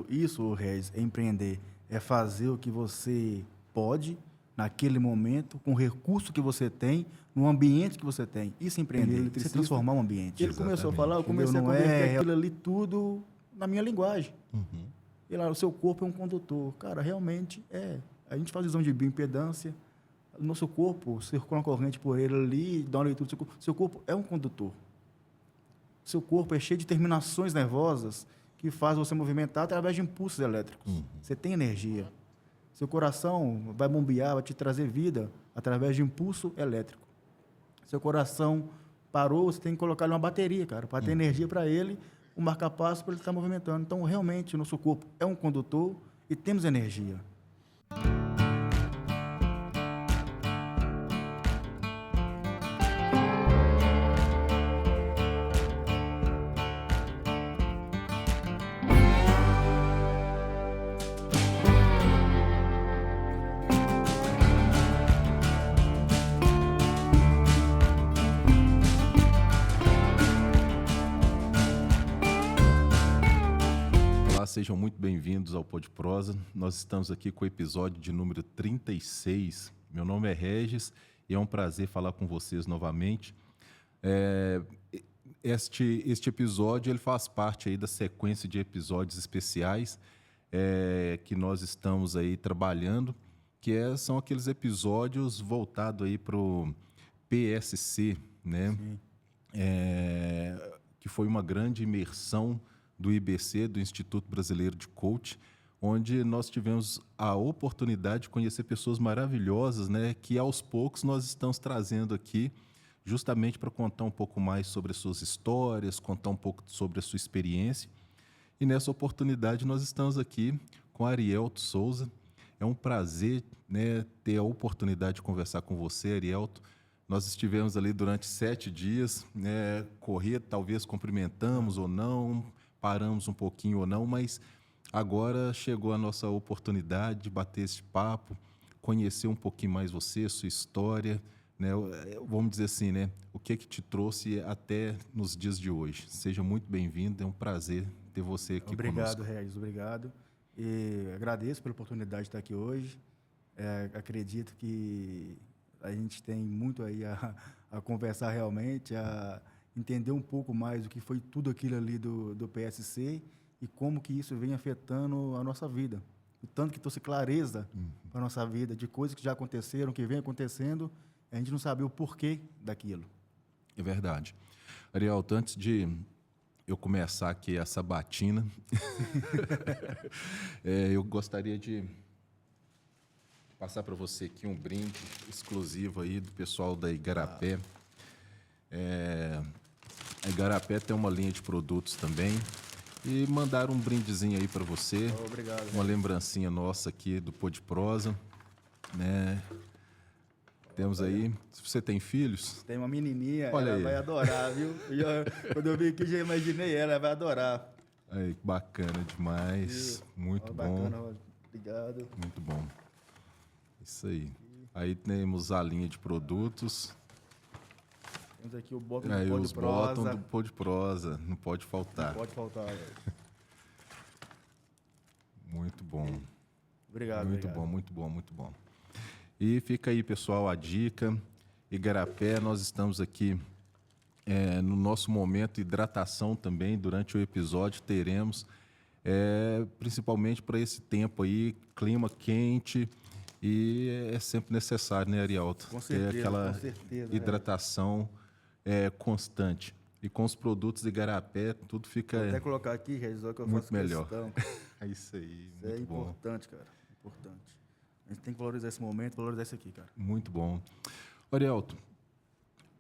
Isso, Regis, é empreender. É fazer o que você pode, naquele momento, com o recurso que você tem, no ambiente que você tem. Isso é empreender. Você transformar o ambiente. Ele começou a falar, eu comecei a converter aquilo ali tudo na minha linguagem. E lá, o seu corpo é um condutor. Cara, realmente é. A gente faz exame de bioimpedância. O nosso corpo, circula uma corrente por ele ali, dá uma leitura do seu corpo. Seu corpo é um condutor. Seu corpo é cheio de terminações nervosas que faz você movimentar através de impulsos elétricos. Você tem energia. Seu coração vai bombear, vai te trazer vida através de impulso elétrico. Seu coração parou, você tem que colocar ele uma bateria, cara, para ter energia para ele, um marca-passo para ele estar movimentando. Então, realmente, o nosso corpo é um condutor e temos energia. Sejam muito bem-vindos ao Pod Prosa. Nós estamos aqui com o episódio de número 36. Meu nome é Regis e é um prazer falar com vocês novamente. Este episódio ele faz parte aí da sequência de episódios especiais que nós estamos aí trabalhando, são aqueles episódios voltados aí para o PSC, né? Que foi uma grande imersão do IBC, do Instituto Brasileiro de Coach, onde nós tivemos a oportunidade de conhecer pessoas maravilhosas, né, que aos poucos nós estamos trazendo aqui justamente para contar um pouco mais sobre as suas histórias, contar um pouco sobre a sua experiência. E nessa oportunidade nós estamos aqui com Arielto Souza. É um prazer, né, ter a oportunidade de conversar com você, Arielto. Nós estivemos ali durante 7 dias, né, correr, talvez cumprimentamos ou não, paramos um pouquinho ou não, mas agora chegou a nossa oportunidade de bater esse papo, conhecer um pouquinho mais você, sua história, né? Vamos dizer assim, né? O que te trouxe até nos dias de hoje. Seja muito bem-vindo, é um prazer ter você aqui conosco. Obrigado, Regis, obrigado. E agradeço pela oportunidade de estar aqui hoje. Acredito que a gente tem muito aí a conversar realmente, a entender um pouco mais do que foi tudo aquilo ali do PSC e como que isso vem afetando a nossa vida. O tanto que trouxe clareza para a nossa vida, de coisas que já aconteceram, que vem acontecendo, a gente não sabia o porquê daquilo. É verdade. Arielto, antes de eu começar aqui a sabatina, eu gostaria de passar para você aqui um brinde exclusivo aí do pessoal da Igarapé. A Igarapé tem uma linha de produtos também e mandaram um brindezinho aí para você. Obrigado. Uma lembrancinha nossa aqui do Pod Prosa, né? Temos aí. Se você tem filhos? Tem uma menininha, olha ela aí. Vai adorar, viu? Quando eu vim aqui, já imaginei ela vai adorar. Aí, bacana demais. Muito bom. Bacana, obrigado. Muito bom. Isso aí. Aí temos a linha de produtos. Temos aqui o bottom Aí do Pod os Prosa. bottom do Pod Prosa. Não pode faltar. Não pode faltar, velho. Muito bom. Obrigado, Muito obrigado. bom, muito bom, muito bom. E fica aí, pessoal, a dica. Igarapé, nós estamos aqui no nosso momento de hidratação também. Durante o episódio teremos, principalmente para esse tempo aí, clima quente. E é sempre necessário, né, Arielto? Com certeza, ter aquela com certeza, hidratação constante. E com os produtos de Igarapé, tudo fica Vou até colocar aqui, Regis, que eu muito faço melhor. questão. É isso aí, Isso muito é bom. importante, cara. Importante. A gente tem que valorizar esse momento, valorizar isso aqui, cara. Muito bom. Arielto,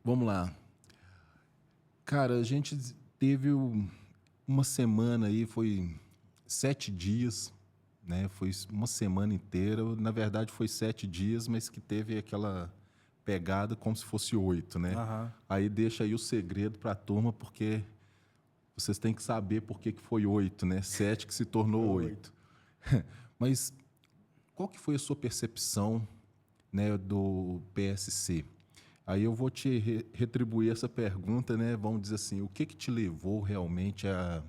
vamos lá. Cara, a gente teve uma semana aí, foi 7 dias, né? Foi uma semana inteira. Na verdade, foi 7 dias, mas que teve aquela pegada como se fosse 8, né? Aham. Aí deixa aí o segredo para a turma, porque vocês têm que saber por que foi 8, né? 7 que se tornou 8. Mas qual que foi a sua percepção, né, do PSC? Aí eu vou te retribuir essa pergunta, né? Vamos dizer assim, o que te levou realmente a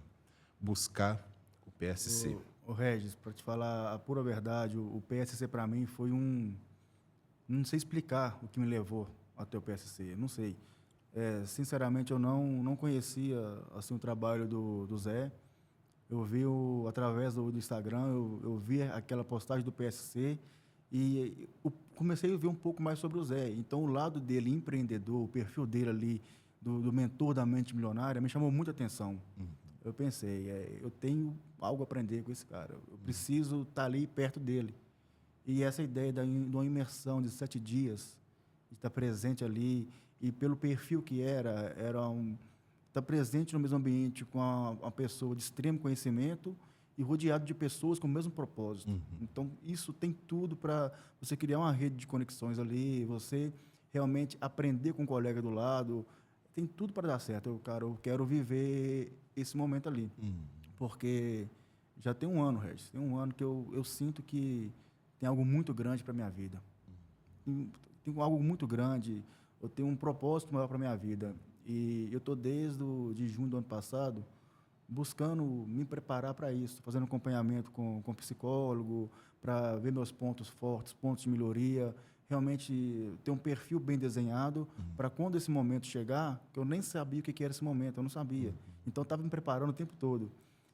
buscar o PSC? Ô Regis, para te falar a pura verdade, o PSC para mim foi um... Não sei explicar o que me levou até o PSC, não sei. Sinceramente, eu não conhecia assim, o trabalho do Zé. Eu vi através do Instagram, eu vi aquela postagem do PSC e eu comecei a ver um pouco mais sobre o Zé. Então, o lado dele, empreendedor, o perfil dele ali, do mentor da mente milionária, me chamou muita atenção. Eu pensei, eu tenho algo a aprender com esse cara. Eu preciso estar ali perto dele. E essa ideia de uma imersão de 7 dias, de estar presente ali, e pelo perfil que era estar presente no mesmo ambiente com uma pessoa de extremo conhecimento e rodeado de pessoas com o mesmo propósito. Então, isso tem tudo para você criar uma rede de conexões ali, você realmente aprender com o colega do lado, tem tudo para dar certo. Eu quero viver esse momento ali, porque já tem um ano, Regis, tem um ano que eu sinto que tem algo muito grande para a minha vida. Tem algo muito grande, eu tenho um propósito maior para a minha vida. E eu estou de junho do ano passado buscando me preparar para isso, fazendo acompanhamento com psicólogo, para ver meus pontos fortes, pontos de melhoria, realmente ter um perfil bem desenhado para quando esse momento chegar, que eu nem sabia o que era esse momento, eu não sabia. Então, eu estava me preparando o tempo todo.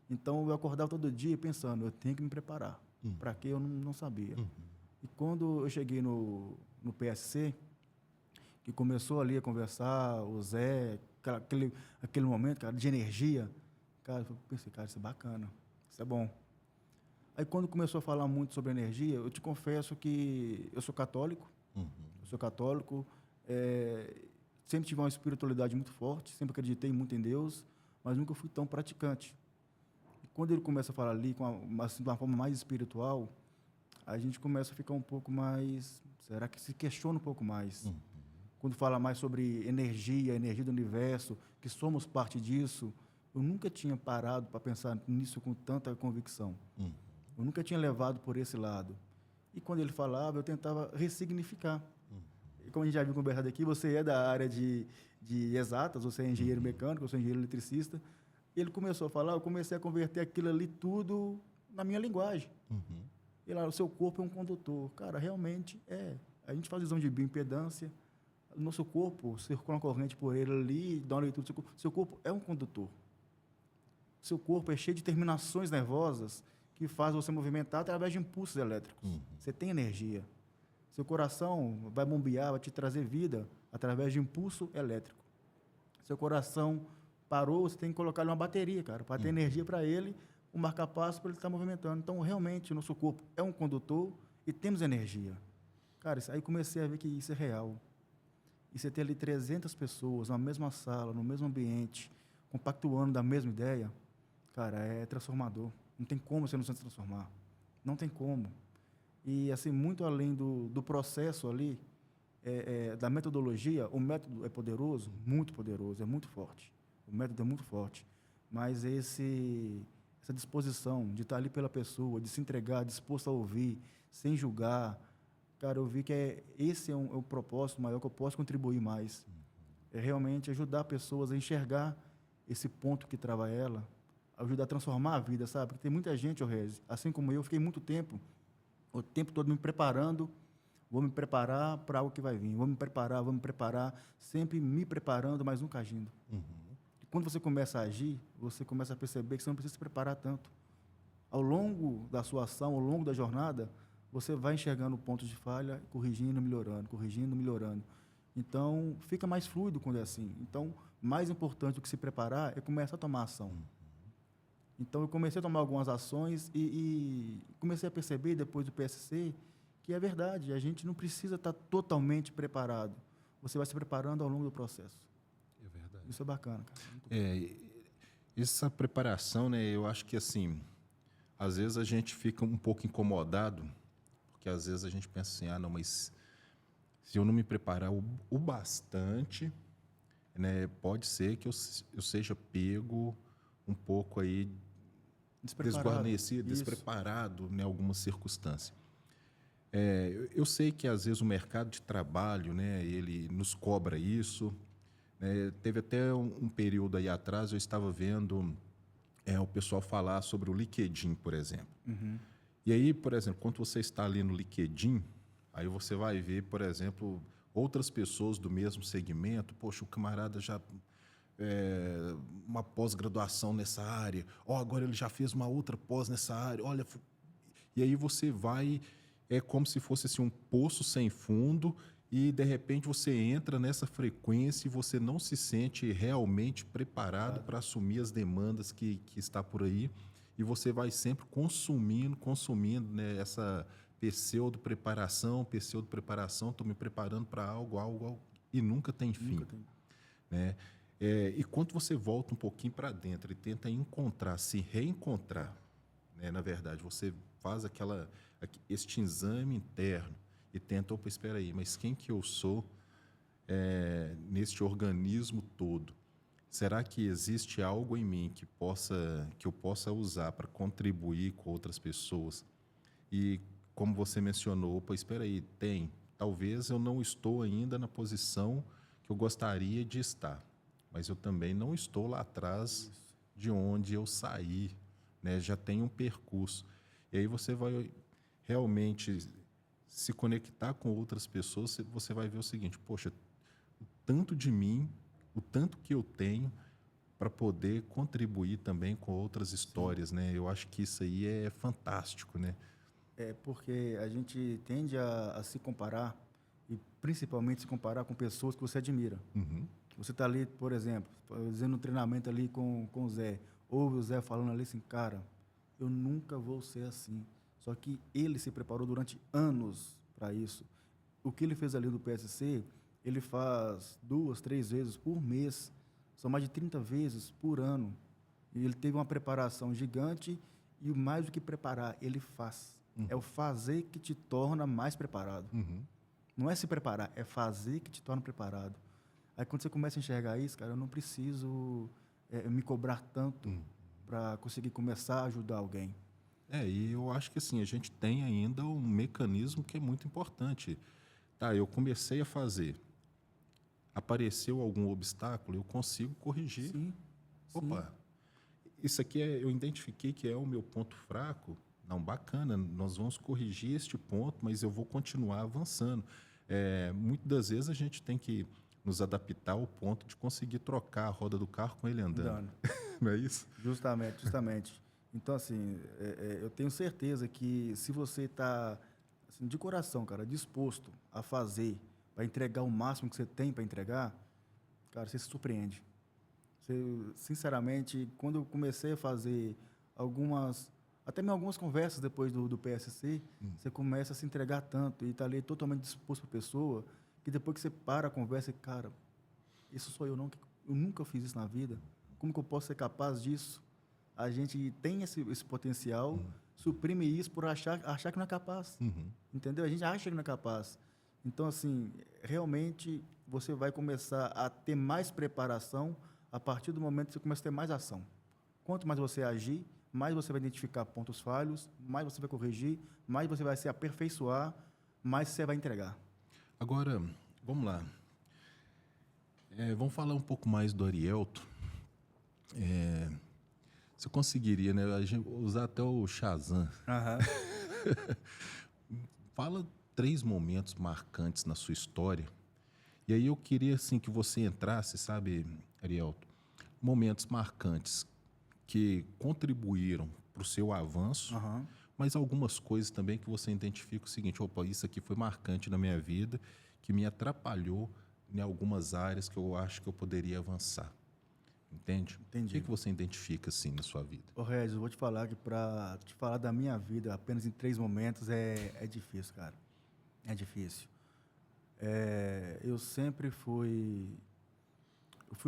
Então, eu acordava todo dia pensando, eu tenho que me preparar. Para quê? Eu não sabia. E quando eu cheguei no PSC, que começou ali a conversar, o Zé, aquele momento, cara, de energia, cara, eu pensei, cara, isso é bacana, isso é bom. Aí, quando começou a falar muito sobre energia, eu te confesso que eu sou católico, sempre tive uma espiritualidade muito forte, sempre acreditei muito em Deus, mas nunca fui tão praticante. E quando ele começa a falar ali assim, de uma forma mais espiritual, a gente começa a ficar um pouco mais, será que se questiona um pouco mais? Quando fala mais sobre energia, energia do universo, que somos parte disso, eu nunca tinha parado para pensar nisso com tanta convicção. Eu nunca tinha levado por esse lado. E quando ele falava, eu tentava ressignificar. E como a gente já viu conversado aqui, você é da área de exatas, você é engenheiro mecânico, eu sou engenheiro eletricista. E ele começou a falar, eu comecei a converter aquilo ali tudo na minha linguagem. E lá, o seu corpo é um condutor. Cara, realmente é. A gente faz exame de bioimpedância, o nosso corpo circula uma corrente por ele ali, dá uma leitura do seu corpo. Seu corpo é um condutor. Seu corpo é cheio de terminações nervosas que faz você movimentar através de impulsos elétricos. Você tem energia. Seu coração vai bombear, vai te trazer vida através de impulso elétrico. Seu coração parou, você tem que colocar ele uma bateria, cara, para ter energia para ele, o marca-passo para ele estar movimentando. Então, realmente, o nosso corpo é um condutor e temos energia. Cara, aí comecei a ver que isso é real. E você ter ali 300 pessoas na mesma sala, no mesmo ambiente, compactuando da mesma ideia, cara, é transformador. Não tem como você não se transformar. Não tem como. E, assim, muito além do processo ali, da metodologia, o método é poderoso, é muito forte. O método é muito forte. Mas essa disposição de estar ali pela pessoa, de se entregar, disposto a ouvir, sem julgar, cara, eu vi que esse é um propósito maior que eu posso contribuir mais. É realmente ajudar pessoas a enxergar esse ponto que trava ela, ajudar a transformar a vida, sabe? Porque tem muita gente, Regis, assim como eu, fiquei muito tempo, o tempo todo me preparando, vou me preparar para algo que vai vir, vou me preparar, sempre me preparando, mas nunca agindo. E quando você começa a agir, você começa a perceber que você não precisa se preparar tanto. Ao longo da sua ação, ao longo da jornada, você vai enxergando pontos de falha, corrigindo, melhorando. Então, fica mais fluido quando é assim. Então, mais importante do que se preparar é começar a tomar ação. Então, eu comecei a tomar algumas ações e comecei a perceber, depois do PSC, que é verdade, a gente não precisa estar totalmente preparado. Você vai se preparando ao longo do processo. É verdade. Isso é bacana, cara. Essa preparação, né, eu acho que, assim, às vezes a gente fica um pouco incomodado, porque às vezes a gente pensa assim, não, mas se eu não me preparar o bastante, né, pode ser que eu seja pego um pouco aí desguarnecido, despreparado em alguma circunstância. Eu sei que às vezes o mercado de trabalho, né, ele nos cobra isso. Teve até um período aí atrás, eu estava vendo é o pessoal falar sobre o LinkedIn, por exemplo. Uhum. E aí, por exemplo, quando você está ali no LinkedIn, aí você vai ver, por exemplo, outras pessoas do mesmo segmento. Poxa, o camarada já uma pós-graduação nessa área. Agora ele já fez uma outra pós nessa área. Olha, e aí você vai, é como se fosse assim, um poço sem fundo e, de repente, você entra nessa frequência e você não se sente realmente preparado para assumir as demandas que está por aí. E você vai sempre consumindo, né, essa pseudo-preparação, estou me preparando para algo, e nunca tem fim. Né? E quando você volta um pouquinho para dentro e tenta se reencontrar, né, na verdade, você faz este exame interno e tenta, opa, espera aí, mas quem que eu sou neste organismo todo? Será que existe algo em mim que eu possa usar para contribuir com outras pessoas? E como você mencionou, opa, espera aí, talvez eu não estou ainda na posição que eu gostaria de estar, mas eu também não estou lá atrás de onde eu saí, né? Já tem um percurso. E aí você vai realmente se conectar com outras pessoas, você vai ver o seguinte, poxa, o tanto de mim, o tanto que eu tenho para poder contribuir também com outras histórias, né? Eu acho que isso aí é fantástico, né? Porque a gente tende a se comparar, e principalmente se comparar com pessoas que você admira. Uhum. Você está ali, por exemplo, fazendo um treinamento ali com o Zé, ouve o Zé falando ali assim, cara, eu nunca vou ser assim. Só que ele se preparou durante anos para isso. O que ele fez ali do PSC, ele faz 2, 3 vezes por mês. São mais de 30 vezes por ano. E ele teve uma preparação gigante e mais do que preparar, ele faz. Uhum. É o fazer que te torna mais preparado. Uhum. Não é se preparar, é fazer que te torna preparado. Aí quando você começa a enxergar isso, cara, eu não preciso me cobrar tanto para conseguir começar a ajudar alguém. E eu acho que assim, a gente tem ainda um mecanismo que é muito importante. Tá, eu comecei a fazer, apareceu algum obstáculo, eu consigo corrigir. Sim. Opa, isso aqui eu identifiquei que é o meu ponto fraco. Não, bacana, nós vamos corrigir este ponto, mas eu vou continuar avançando. Muitas das vezes a gente tem que nos adaptar ao ponto de conseguir trocar a roda do carro com ele andando. Não é isso? Justamente. Então, assim, eu tenho certeza que se você está, assim, de coração, cara, disposto a fazer, para entregar o máximo que você tem para entregar, cara, você se surpreende. Sinceramente, quando eu comecei a fazer até mesmo algumas conversas depois do PSC, você começa a se entregar tanto e está ali totalmente disposto para a pessoa, que depois que você para a conversa, cara, isso sou eu não, eu nunca fiz isso na vida, como que eu posso ser capaz disso? A gente tem esse potencial, suprime isso por achar que não é capaz, entendeu? A gente acha que não é capaz. Então, assim, realmente você vai começar a ter mais preparação a partir do momento que você começa a ter mais ação. Quanto mais você agir, mais você vai identificar pontos falhos, mais você vai corrigir, mais você vai se aperfeiçoar, mais você vai entregar. Agora, vamos lá. Vamos falar um pouco mais do Arielto. Você conseguiria, né, usar até o Shazam. Fala 3 momentos marcantes na sua história. E aí eu queria assim, que você entrasse, sabe, Arielto, momentos marcantes que contribuíram para o seu avanço, mas algumas coisas também que você identifica o seguinte, opa, isso aqui foi marcante na minha vida, que me atrapalhou em algumas áreas que eu acho que eu poderia avançar. Entende? Entendi. O que você identifica assim na sua vida? Regis, eu vou te falar que para te falar da minha vida apenas em 3 momentos é difícil, cara. É difícil. Eu sempre fui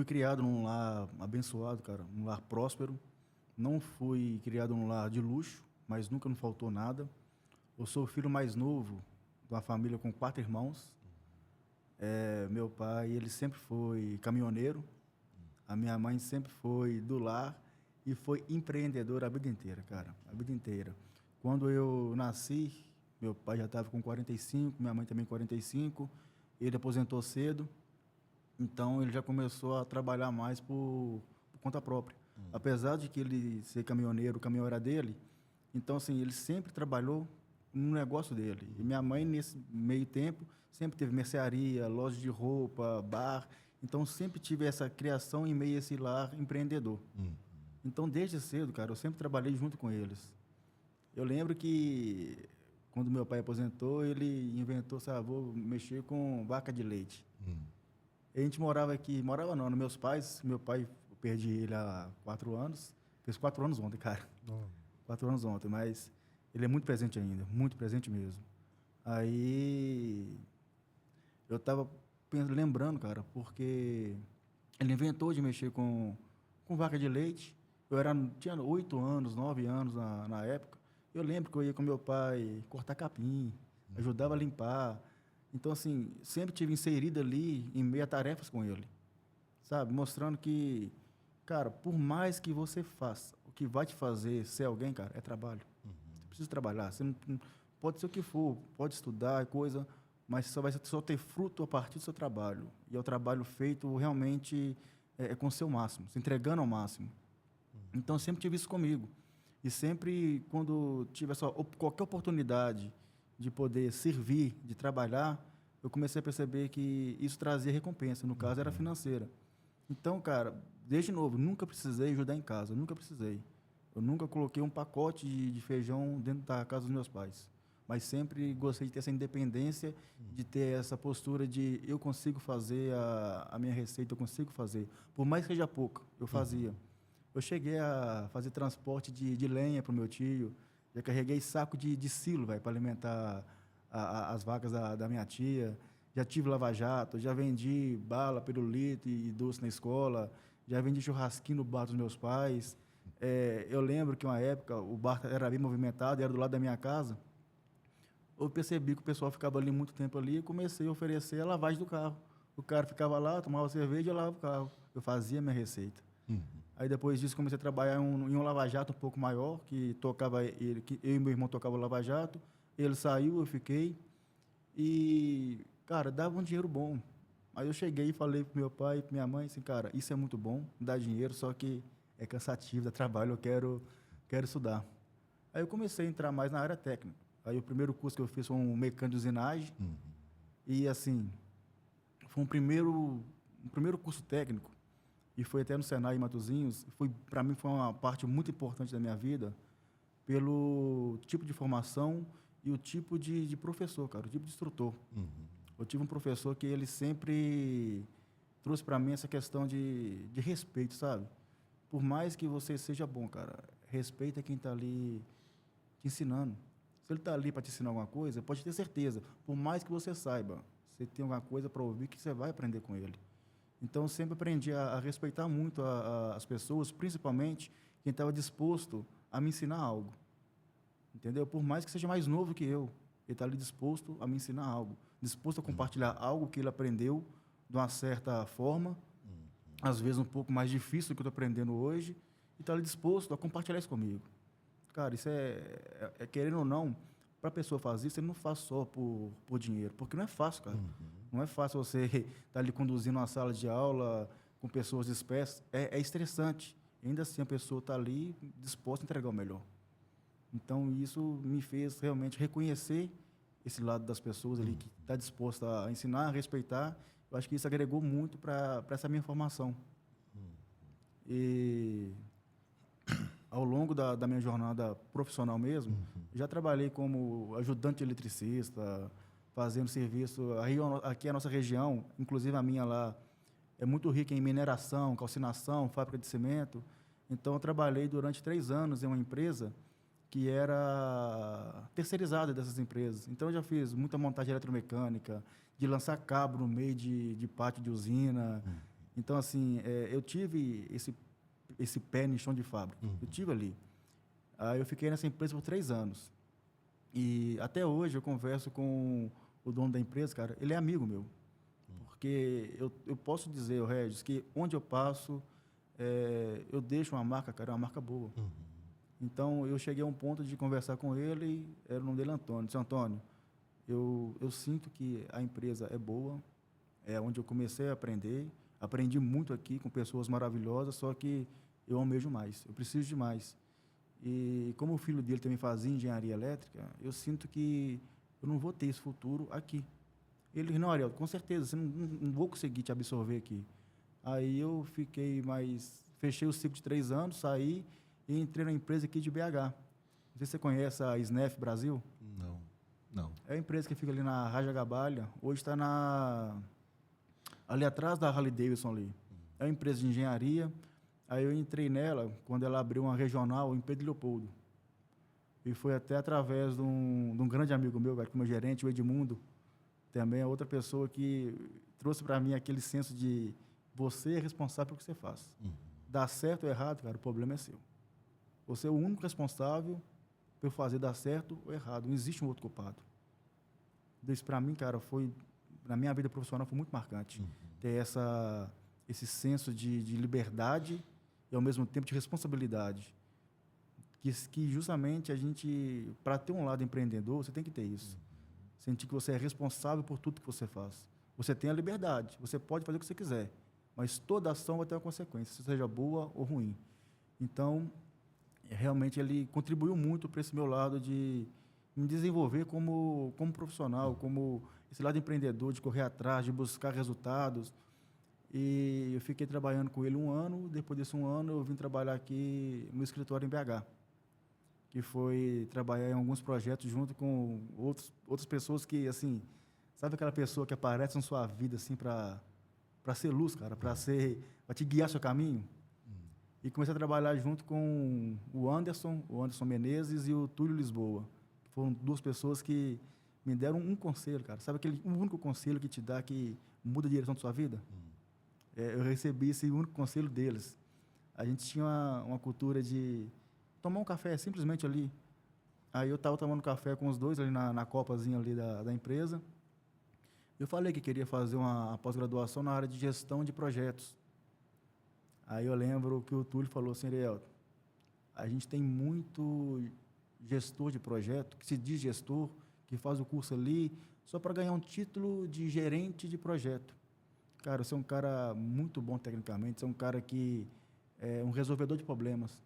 criado num lar abençoado, cara, num lar próspero. Não fui criado num lar de luxo, mas nunca me faltou nada. Eu sou o filho mais novo de uma família com 4 irmãos. Meu pai, ele sempre foi caminhoneiro. A minha mãe sempre foi do lar e foi empreendedora a vida inteira, cara, a vida inteira. Quando eu nasci, meu pai já estava com 45, minha mãe também 45. Ele aposentou cedo, então ele já começou a trabalhar mais por conta própria. Apesar de que ele ser caminhoneiro, o caminhão era dele, então, assim, ele sempre trabalhou no negócio dele. E minha mãe, nesse meio tempo, sempre teve mercearia, loja de roupa, bar. Então, sempre tive essa criação em meio a esse lar empreendedor. Então, desde cedo, cara, eu sempre trabalhei junto com eles. Eu lembro que, quando meu pai aposentou, ele inventou, sabe, vou mexer com vaca de leite. A gente morava aqui, morava não, nos meus pais. Meu pai, eu perdi ele há 4 anos. Fez 4 anos ontem, cara. 4 anos ontem, mas ele é muito presente ainda, muito presente mesmo. Aí, eu estava lembrando, cara, porque ele inventou de mexer com vaca de leite. Tinha 8 anos, 9 anos na época. Eu lembro que eu ia com meu pai cortar capim, ajudava a limpar. Então, assim, sempre tive inserido ali em meio a tarefas com ele, sabe? Mostrando que, cara, por mais que você faça, o que vai te fazer ser alguém, cara, é trabalho. Você precisa trabalhar. Você não pode ser o que for, pode estudar, coisa, mas só vai só ter fruto a partir do seu trabalho. E é o trabalho feito realmente com o seu máximo, se entregando ao máximo. Então, eu sempre tive isso comigo. E sempre, quando tive qualquer oportunidade de poder servir, de trabalhar, eu comecei a perceber que isso trazia recompensa. No caso, era financeira. Então, cara, desde novo, nunca precisei ajudar em casa, nunca precisei. Eu nunca coloquei um pacote de feijão dentro da casa dos meus pais. Mas sempre gostei de ter essa independência, de ter essa postura de eu consigo fazer a minha receita, eu consigo fazer. Por mais que seja pouco, eu fazia. Eu cheguei a fazer transporte de lenha para o meu tio, já carreguei saco de silo, para alimentar as vacas da minha tia. Já tive lava-jato, já vendi bala, pirulito e doce na escola, já vendi churrasquinho no bar dos meus pais. Eu lembro que uma época o bar era bem movimentado, era do lado da minha casa. Eu percebi que o pessoal ficava ali muito tempo ali e comecei a oferecer a lavagem do carro. O cara ficava lá, tomava cerveja e eu lavava o carro. Eu fazia a minha receita. Aí depois disso comecei a trabalhar em um lava-jato um pouco maior, que tocava ele, que eu e meu irmão tocava o lava-jato. Ele saiu, eu fiquei. E, cara, dava um dinheiro bom. Aí eu cheguei e falei pro meu pai e pra minha mãe assim, cara, isso é muito bom, dá dinheiro, só que é cansativo, dá trabalho, eu quero estudar. Aí eu comecei a entrar mais na área técnica. Aí o primeiro curso que eu fiz foi um mecânico de usinagem. E, assim, foi um primeiro curso técnico. E foi até no Senai em Matosinhos. Para mim, foi uma parte muito importante da minha vida, pelo tipo de formação e o tipo de professor, cara, o tipo de instrutor. Eu tive um professor que ele sempre trouxe para mim essa questão de respeito, sabe? Por mais que você seja bom, cara, respeita quem está ali te ensinando. Se ele está ali para te ensinar alguma coisa, pode ter certeza, por mais que você saiba, você tem alguma coisa para ouvir que você vai aprender com ele. Então, eu sempre aprendi a respeitar muito as pessoas, principalmente quem estava disposto a me ensinar algo. Entendeu? Por mais que seja mais novo que eu, ele está ali disposto a me ensinar algo, disposto a compartilhar algo que ele aprendeu de uma certa forma, às vezes um pouco mais difícil do que eu estou aprendendo hoje, e está ali disposto a compartilhar isso comigo. Cara, isso querendo ou não, para a pessoa fazer isso, ele não faz só por dinheiro, porque não é fácil, cara. Não é fácil você estar ali conduzindo uma sala de aula com pessoas dispersas, é estressante. Ainda assim, a pessoa está ali disposta a entregar o melhor. Então, isso me fez realmente reconhecer esse lado das pessoas ali que está disposta a ensinar, a respeitar. Eu acho que isso agregou muito para essa minha formação. E ao longo da minha jornada profissional mesmo, já trabalhei como ajudante de eletricista, fazendo serviço. Aqui a nossa região, inclusive a minha lá, é muito rica em mineração, calcinação, fábrica de cimento. Então, eu trabalhei durante 3 anos em uma empresa que era terceirizada dessas empresas. Então, eu já fiz muita montagem eletromecânica, de lançar cabo no meio de pátio de usina. Então, assim, eu tive esse pé no chão de fábrica. Eu tive ali. Aí eu fiquei nessa empresa por 3 anos. E até hoje eu converso com o dono da empresa, cara, ele é amigo meu. Porque eu posso dizer, Regis, que onde eu passo, eu deixo uma marca, cara, uma marca boa. Então, eu cheguei a um ponto de conversar com ele, era o nome dele Antônio. Disse, Antônio, eu sinto que a empresa é boa, é onde eu comecei a aprender, aprendi muito aqui com pessoas maravilhosas, só que eu almejo mais, eu preciso de mais. E como o filho dele também fazia engenharia elétrica, eu sinto que eu não vou ter esse futuro aqui. Ele, não, Ariel, com certeza, você não vou conseguir te absorver aqui. Aí eu fechei o ciclo de 3 anos, saí e entrei na empresa aqui de BH. Não sei se você conhece a SNEF Brasil. Não. É a empresa que fica ali na Raja Gabalha. Hoje está ali atrás da Harley Davidson ali. É uma empresa de engenharia. Aí eu entrei nela quando ela abriu uma regional em Pedro Leopoldo. E foi até através de um grande amigo meu, velho, como gerente, o Edmundo. Também é outra pessoa que trouxe para mim aquele senso de você é responsável pelo que você faz. Dar certo ou errado, cara, o problema é seu. Você é o único responsável por fazer dar certo ou errado. Não existe um outro culpado. Isso, para mim, cara, na minha vida profissional, foi muito marcante. Ter esse senso de liberdade e, ao mesmo tempo, de responsabilidade. Que justamente a gente, para ter um lado empreendedor, você tem que ter isso. Sentir que você é responsável por tudo que você faz. Você tem a liberdade, você pode fazer o que você quiser, mas toda ação vai ter uma consequência, seja boa ou ruim. Então, realmente, ele contribuiu muito para esse meu lado de me desenvolver como profissional, como esse lado empreendedor, de correr atrás, de buscar resultados. E eu fiquei trabalhando com ele 1 ano. Depois desse 1 ano, eu vim trabalhar aqui no escritório em BH, que foi trabalhar em alguns projetos junto com outras pessoas que, assim, sabe aquela pessoa que aparece na sua vida, assim, para ser luz, cara, para te guiar seu caminho? E comecei a trabalhar junto com o Anderson Menezes e o Túlio Lisboa, que foram 2 pessoas que me deram um conselho, cara. Sabe aquele único conselho que te dá, que muda a direção da sua vida? Eu recebi esse único conselho deles. A gente tinha uma cultura de tomar um café simplesmente ali. Aí eu estava tomando café com os 2 ali na copazinha ali da empresa. Eu falei que queria fazer uma pós-graduação na área de gestão de projetos. Aí eu lembro que o Túlio falou assim: Ariel, a gente tem muito gestor de projeto, que se diz gestor, que faz o curso ali só para ganhar um título de gerente de projeto. Cara, você é um cara muito bom tecnicamente, você é um cara que é um resolvedor de problemas.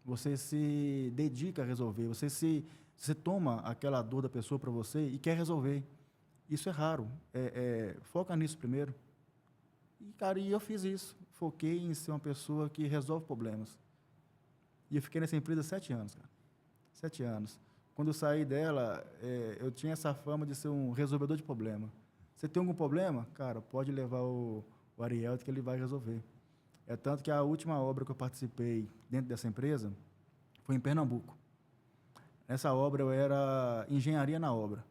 Você se dedica a resolver, você toma aquela dor da pessoa para você e quer resolver. Isso é raro. Foca nisso primeiro. E, cara, eu fiz isso. Foquei em ser uma pessoa que resolve problemas. E eu fiquei nessa empresa 7 anos, cara. 7 anos. Quando eu saí dela, eu tinha essa fama de ser um resolvedor de problema. Você tem algum problema? Cara, pode levar o Ariel, que ele vai resolver. É tanto que a última obra que eu participei dentro dessa empresa foi em Pernambuco. Nessa obra eu era engenharia na obra.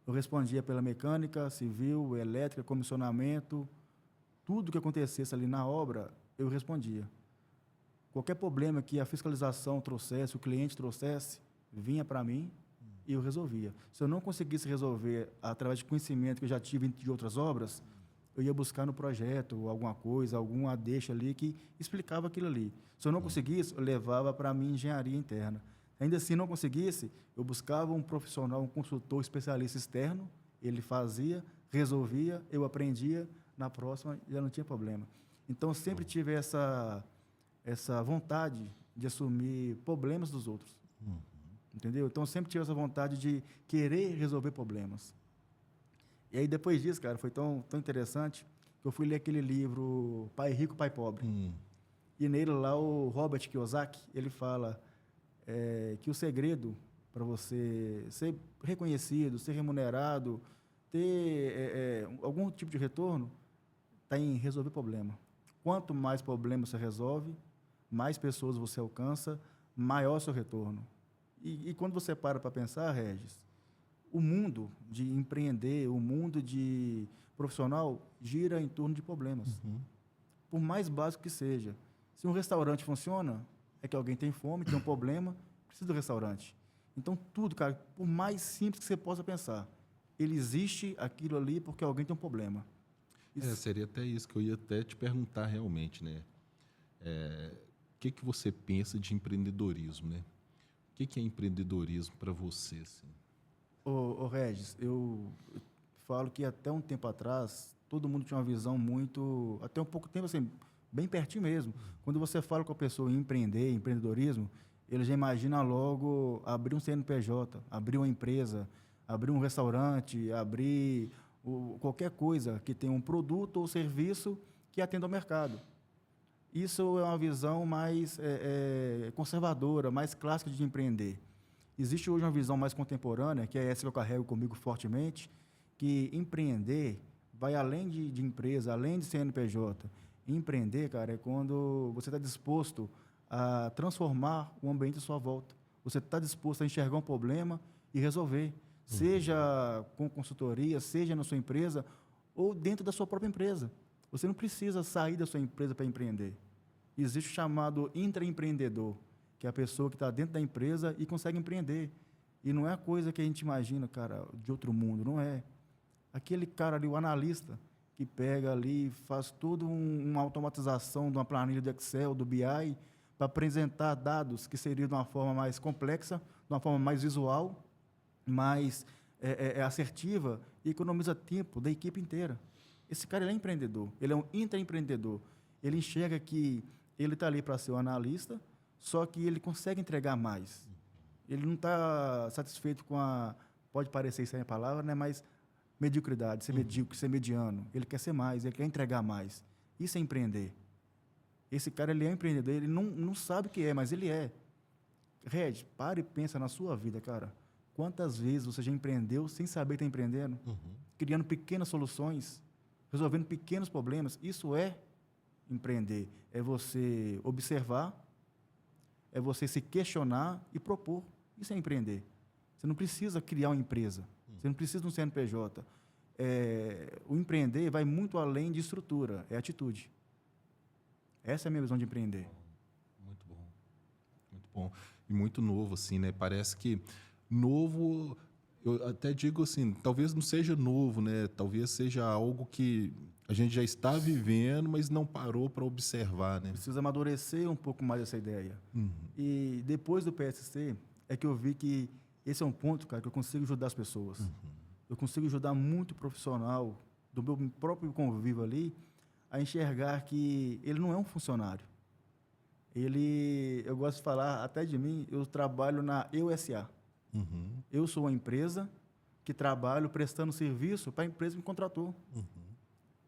Eu respondia pela mecânica, civil, elétrica, comissionamento, tudo que acontecesse ali na obra, eu respondia. Qualquer problema que a fiscalização trouxesse, o cliente trouxesse, vinha para mim e eu resolvia. Se eu não conseguisse resolver através de conhecimento que eu já tive de outras obras, eu ia buscar no projeto alguma coisa, alguma deixa ali que explicava aquilo ali. Se eu não conseguisse, eu levava para a minha engenharia interna. Ainda assim, não conseguisse, eu buscava um profissional, um consultor especialista externo, ele fazia, resolvia, eu aprendia, na próxima já não tinha problema. Então, eu sempre tive essa vontade de assumir problemas dos outros. Entendeu? Então, eu sempre tive essa vontade de querer resolver problemas. E aí, depois disso, cara, foi tão interessante que eu fui ler aquele livro Pai Rico, Pai Pobre. E nele, lá, o Robert Kiyosaki, ele fala que o segredo para você ser reconhecido, ser remunerado, ter algum tipo de retorno, está em resolver problema. Quanto mais problemas você resolve, mais pessoas você alcança, maior o seu retorno. E quando você para pensar, Regis, o mundo de empreender, o mundo de profissional gira em torno de problemas. Por mais básico que seja. Se um restaurante funciona, é que alguém tem fome, tem um problema, precisa do restaurante. Então, tudo, cara, por mais simples que você possa pensar, ele existe aquilo ali porque alguém tem um problema. Seria até isso que eu ia até te perguntar realmente, né? O que você pensa de empreendedorismo, né? O que é empreendedorismo para você, assim? Ô Regis, eu falo que até um tempo atrás, todo mundo tinha uma visão muito... Até um pouco tempo, assim, bem pertinho mesmo. Quando você fala com a pessoa em empreender, empreendedorismo, ele já imagina logo abrir um CNPJ, abrir uma empresa, abrir um restaurante, abrir qualquer coisa que tenha um produto ou serviço que atenda ao mercado. Isso é uma visão mais conservadora, mais clássica de empreender. Existe hoje uma visão mais contemporânea, que é essa que eu carrego comigo fortemente, que empreender vai além de empresa, além de CNPJ. Empreender, cara, é quando você está disposto a transformar o ambiente à sua volta. Você está disposto a enxergar um problema e resolver, seja com consultoria, seja na sua empresa ou dentro da sua própria empresa. Você não precisa sair da sua empresa para empreender. Existe o chamado intraempreendedor, que é a pessoa que está dentro da empresa e consegue empreender. E não é a coisa que a gente imagina, cara, de outro mundo, não é. Aquele cara ali, o analista, que pega ali, faz toda uma automatização de uma planilha do Excel, do BI, para apresentar dados que seriam de uma forma mais complexa, de uma forma mais visual, mais assertiva e economiza tempo da equipe inteira. Esse cara ele é empreendedor, ele é um intraempreendedor. Ele enxerga que ele está ali para ser um analista, só que ele consegue entregar mais. Ele não está satisfeito com pode parecer isso aí a palavra, né, mas mediocridade, ser medíocre, ser mediano. Ele quer ser mais, ele quer entregar mais. Isso é empreender. Esse cara ele é empreendedor, ele não sabe o que é, mas ele é. Red, para e pensa na sua vida, cara. Quantas vezes você já empreendeu sem saber que está empreendendo? Criando pequenas soluções, resolvendo pequenos problemas. Isso é empreender. É você observar, é você se questionar e propor. Isso é empreender. Você não precisa criar uma empresa. Você não precisa de um CNPJ. O empreender vai muito além de estrutura, é atitude. Essa é a minha visão de empreender. Muito bom. Muito bom. E muito novo, assim, né? Parece que novo, eu até digo assim, talvez não seja novo, né? Talvez seja algo que a gente já está vivendo, mas não parou para observar, né? Precisa amadurecer um pouco mais essa ideia. E depois do PSC, é que eu vi que esse é um ponto, cara, que eu consigo ajudar as pessoas. Eu consigo ajudar muito profissional do meu próprio convívio ali a enxergar que ele não é um funcionário. Eu gosto de falar, até de mim, eu trabalho na EUSA. Eu sou uma empresa que trabalho prestando serviço para a empresa que me contratou.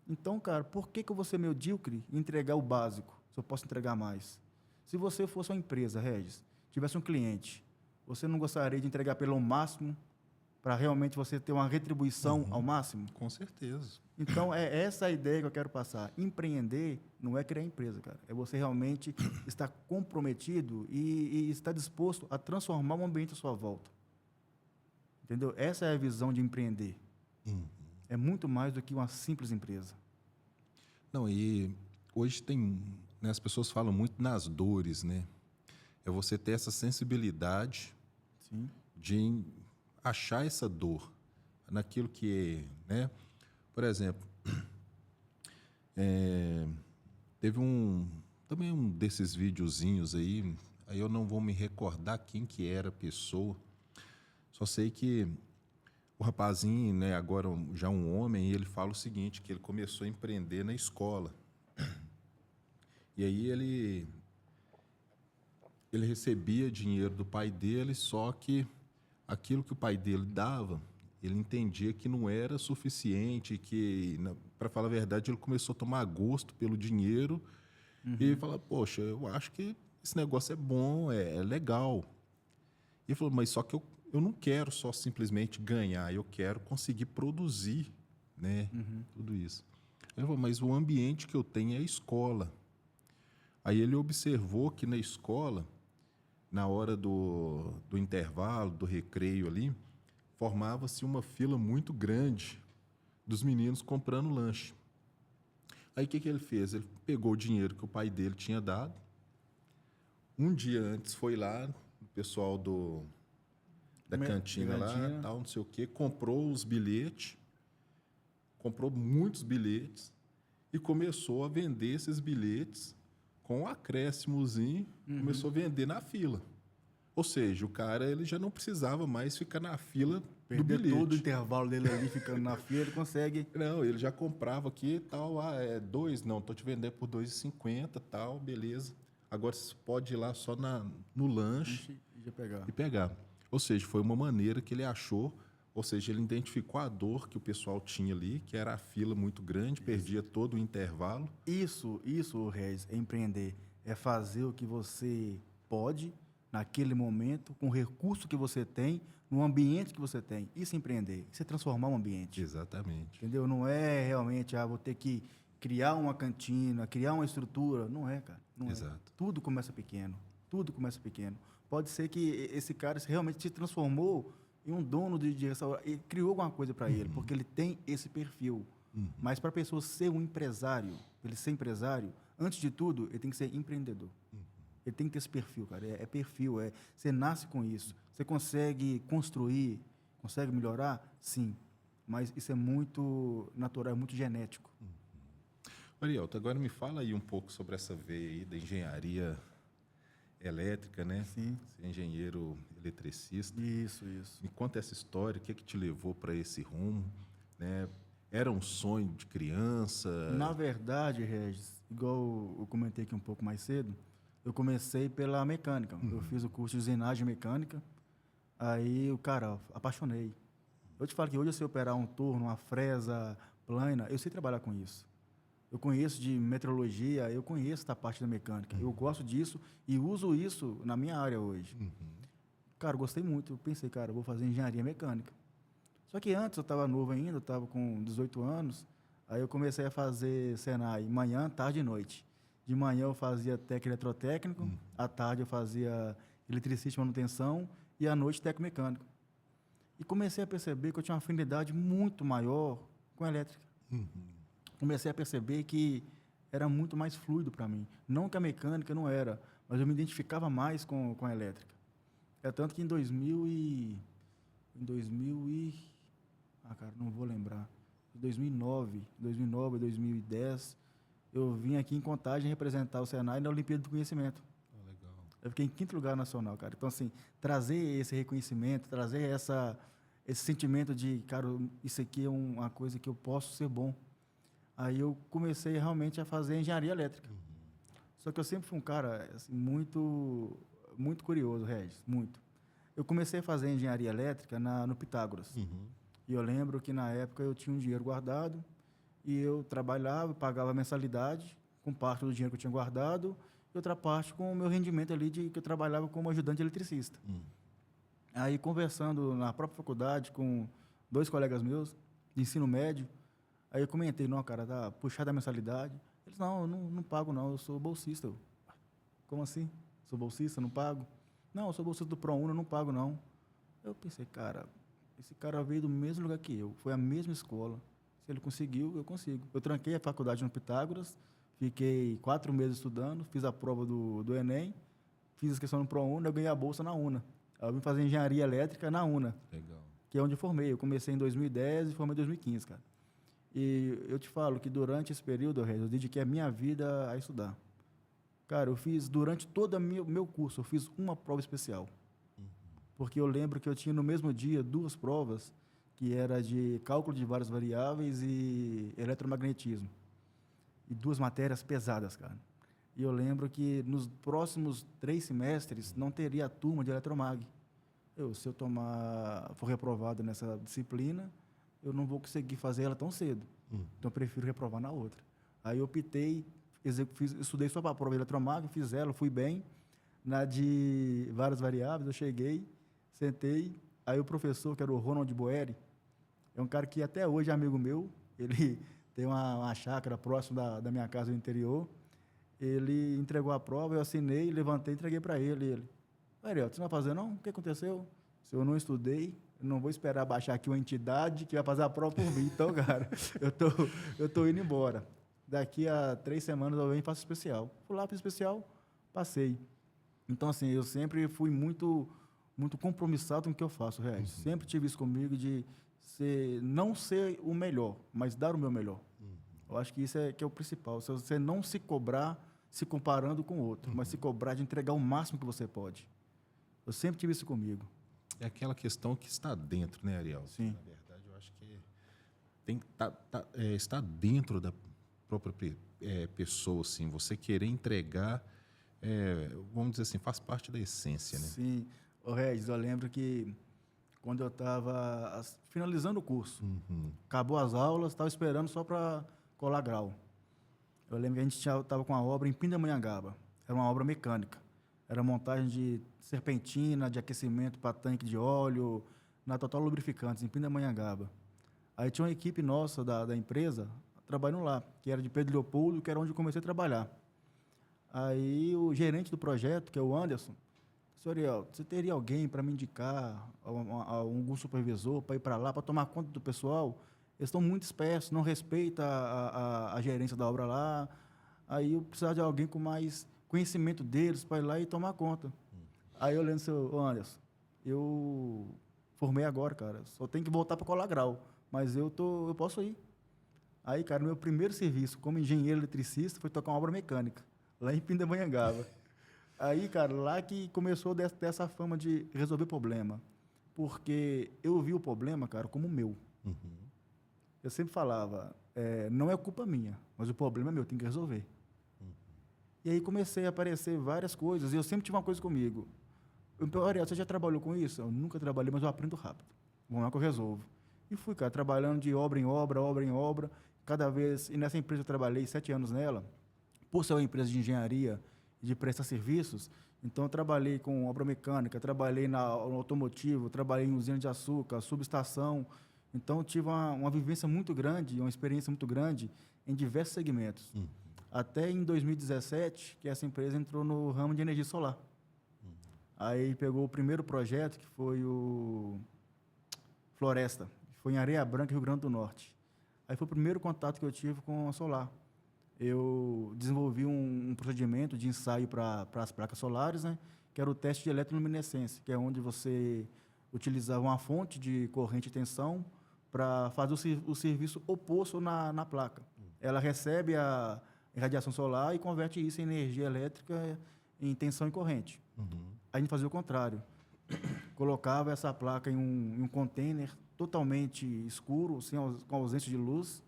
Então, cara, por que eu vou ser medíocre e entregar o básico, se eu posso entregar mais? Se você fosse uma empresa, Regis, tivesse um cliente, você não gostaria de entregar pelo máximo para realmente você ter uma retribuição ao máximo? Com certeza. Então, é essa a ideia que eu quero passar. Empreender não é criar empresa, cara. É você realmente estar comprometido e estar disposto a transformar o ambiente à sua volta. Entendeu? Essa é a visão de empreender. É muito mais do que uma simples empresa. Não, e hoje né, as pessoas falam muito nas dores, né? É você ter essa sensibilidade de achar essa dor naquilo que é, né? Por exemplo, teve também um desses videozinhos aí eu não vou me recordar quem que era a pessoa, só sei que o rapazinho, né, agora já um homem, ele fala o seguinte, que ele começou a empreender na escola. E aí ele recebia dinheiro do pai dele, só que aquilo que o pai dele dava, ele entendia que não era suficiente, que, para falar a verdade, ele começou a tomar gosto pelo dinheiro e falar, poxa, eu acho que esse negócio é bom, é legal. E ele falou, mas só que eu não quero só simplesmente ganhar, eu quero conseguir produzir, né, tudo isso. Ele falou, mas o ambiente que eu tenho é a escola. Aí ele observou que na escola, na hora do intervalo, do recreio ali, formava-se uma fila muito grande dos meninos comprando lanche. Aí o que ele fez? Ele pegou o dinheiro que o pai dele tinha dado. Um dia antes foi lá, o pessoal da cantina lá, tal, não sei o quê, comprou os bilhetes, comprou muitos bilhetes e começou a vender esses bilhetes com um acréscimozinho, começou a vender na fila. Ou seja, o cara ele já não precisava mais ficar na fila do Perder bilhete. todo o intervalo dele ali ficando na fila, ele consegue. Não, ele já comprava aqui e tal. Ah, é 2? Não, tô te vendendo por 2,50 e tal, beleza. Agora você pode ir lá só no lanche Já pegar. e pegar. Ou seja, foi uma maneira que ele achou, ou seja, ele identificou a dor que o pessoal tinha ali, que era a fila muito grande, perdia todo o intervalo. Isso, Regis, é empreender. É fazer o que você pode naquele momento, com o recurso que você tem, no ambiente que você tem. Isso é empreender. Isso é transformar um ambiente. Exatamente. Entendeu? Não é realmente, vou ter que criar uma cantina, criar uma estrutura. Não é, cara. Não Exato. é. Tudo começa pequeno. Tudo começa pequeno. Pode ser que esse cara realmente se transformou em um dono de restaurante e criou alguma coisa para ele, porque ele tem esse perfil. Mas para a pessoa ser um empresário, ele ser empresário, antes de tudo, ele tem que ser empreendedor. Ele tem que ter esse perfil, cara. É perfil, você nasce com isso. Você consegue construir, consegue melhorar? Sim. Mas isso é muito natural, é muito genético. Arielto, agora me fala aí um pouco sobre essa veia aí da engenharia elétrica, né? Sim. Ser engenheiro eletricista. Isso. Me conta essa história, o que te levou para esse rumo, né? Era um sonho de criança? Na verdade, Regis, igual eu comentei aqui um pouco mais cedo, eu comecei pela mecânica. Eu fiz o curso de usinagem mecânica, aí, apaixonei. Eu te falo que hoje, eu sei operar um torno, uma fresa, plana, eu sei trabalhar com isso. Eu conheço de metrologia, eu conheço da parte da mecânica. Eu gosto disso e uso isso na minha área hoje. Cara, eu gostei muito. Eu pensei, cara, eu vou fazer engenharia mecânica. Só que antes eu estava novo ainda, eu estava com 18 anos, aí eu comecei a fazer Senai manhã, tarde e noite. De manhã eu fazia técnico eletrotécnico, à tarde eu fazia eletricista de manutenção e à noite técnico mecânico. E comecei a perceber que eu tinha uma afinidade muito maior com a elétrica. Comecei a perceber que era muito mais fluido para mim. Não que a mecânica não era, mas eu me identificava mais com a elétrica. É tanto que em 2000 e... cara, não vou lembrar. Em 2009, 2010, eu vim aqui em Contagem representar o Senai na Olimpíada do Conhecimento. Legal. Eu fiquei em 5º lugar nacional, cara. Então, assim, trazer esse reconhecimento, trazer esse sentimento de, cara, isso aqui é uma coisa que eu posso ser bom. Aí eu comecei realmente a fazer engenharia elétrica. Só que eu sempre fui um cara assim, muito curioso, Regis, muito. Eu comecei a fazer engenharia elétrica no Pitágoras. E eu lembro que, na época, eu tinha um dinheiro guardado e eu trabalhava, pagava mensalidade com parte do dinheiro que eu tinha guardado e outra parte com o meu rendimento ali que eu trabalhava como ajudante eletricista. Aí, conversando na própria faculdade com 2 colegas meus de ensino médio, aí eu comentei, não, cara, tá puxada a mensalidade. Eles, não, eu não pago não, eu sou bolsista. Eu, como assim? Sou bolsista, não pago? Não, eu sou bolsista do ProUni, eu não pago não. Eu pensei, cara, esse cara veio do mesmo lugar que eu, foi a mesma escola. Se ele conseguiu, eu consigo. Eu tranquei a faculdade no Pitágoras, fiquei 4 meses estudando, fiz a prova do Enem, fiz a questão no ProUni, eu ganhei a bolsa na UNA. Aí eu vim fazer engenharia elétrica na UNA. Legal. Que é onde eu formei. Eu comecei em 2010 e formei em 2015, cara. E eu te falo que durante esse período, eu dediquei a minha vida a estudar. Cara, eu fiz, durante todo o meu curso, eu fiz uma prova especial. Porque eu lembro que eu tinha no mesmo dia 2 provas, que era de cálculo de várias variáveis e eletromagnetismo. E 2 matérias pesadas, cara. E eu lembro que nos próximos 3 semestres não teria a turma de eletromag. Se eu for reprovado nessa disciplina, eu não vou conseguir fazer ela tão cedo. Então, eu prefiro reprovar na outra. Aí eu optei, estudei só para a prova de eletromag, fiz ela, fui bem. Na de várias variáveis, eu cheguei, sentei, aí o professor, que era o Ronald Boeri, é um cara que até hoje é amigo meu, ele tem uma chácara próximo da minha casa no interior, ele entregou a prova, eu assinei, levantei e entreguei para ele. Ariel, você não vai fazer não? O que aconteceu? Se eu não estudei, eu não vou esperar baixar aqui uma entidade que vai fazer a prova por mim. Então, cara, eu tô indo embora. Daqui a 3 semanas eu venho e faço especial. Fui lá, fiz especial, passei. Então, assim, eu sempre fui muito compromissado com o que eu faço, Regis. Sempre tive isso comigo de não ser o melhor, mas dar o meu melhor. Eu acho que isso que é o principal. Se você não se cobrar se comparando com o outro, mas se cobrar de entregar o máximo que você pode. Eu sempre tive isso comigo. É aquela questão que está dentro, né, Ariel? Sim. Na verdade, eu acho que tem que estar dentro da própria pessoa, assim, você querer entregar, vamos dizer assim, faz parte da essência, né? Sim. Ô, Regis, eu lembro que quando eu estava finalizando o curso, acabou as aulas, estava esperando só para colar grau. Eu lembro que a gente estava com uma obra em Pindamonhangaba. Era uma obra mecânica. Era montagem de serpentina, de aquecimento para tanque de óleo, na Total Lubrificantes, em Pindamonhangaba. Aí tinha uma equipe nossa da empresa trabalhando lá, que era de Pedro Leopoldo, que era onde eu comecei a trabalhar. Aí o gerente do projeto, que é o Anderson, senhor Ariel, você teria alguém para me indicar, algum supervisor para ir para lá, para tomar conta do pessoal? Eles estão muito espessos, não respeitam a gerência da obra lá. Aí eu precisava de alguém com mais conhecimento deles para ir lá e tomar conta. Aí eu lembro, seu Anderson, eu formei agora, cara, só tenho que voltar para colar grau, mas eu posso ir. Aí, cara, meu primeiro serviço como engenheiro eletricista foi tocar uma obra mecânica, lá em Pindamonhangaba. Aí, cara, lá que começou dessa fama de resolver problema. Porque eu vi o problema, cara, como meu. Eu sempre falava, não é culpa minha, mas o problema é meu, tem que resolver. E aí comecei a aparecer várias coisas, e eu sempre tive uma coisa comigo. Ariel, você já trabalhou com isso? Eu nunca trabalhei, mas eu aprendo rápido. Vamos lá que eu resolvo. E fui, cara, trabalhando de obra em obra, obra em obra. Cada vez, e nessa empresa eu trabalhei 7 anos nela, por ser uma empresa de engenharia e de prestar serviços, então eu trabalhei com obra mecânica, trabalhei no automotivo, trabalhei em usina de açúcar, subestação. Então eu tive uma vivência muito grande, uma experiência muito grande em diversos segmentos. Até em 2017, que essa empresa entrou no ramo de energia solar. Aí pegou o primeiro projeto, que foi o Floresta, que foi em Areia Branca, Rio Grande do Norte. Aí foi o primeiro contato que eu tive com a solar. Eu desenvolvi um procedimento de ensaio para as placas solares, né, que era o teste de eletroluminescência, que é onde você utilizava uma fonte de corrente e tensão para fazer o serviço oposto na placa. Ela recebe a radiação solar e converte isso em energia elétrica em tensão e corrente. A gente fazia o contrário. Colocava essa placa em um container totalmente escuro, com ausência de luz,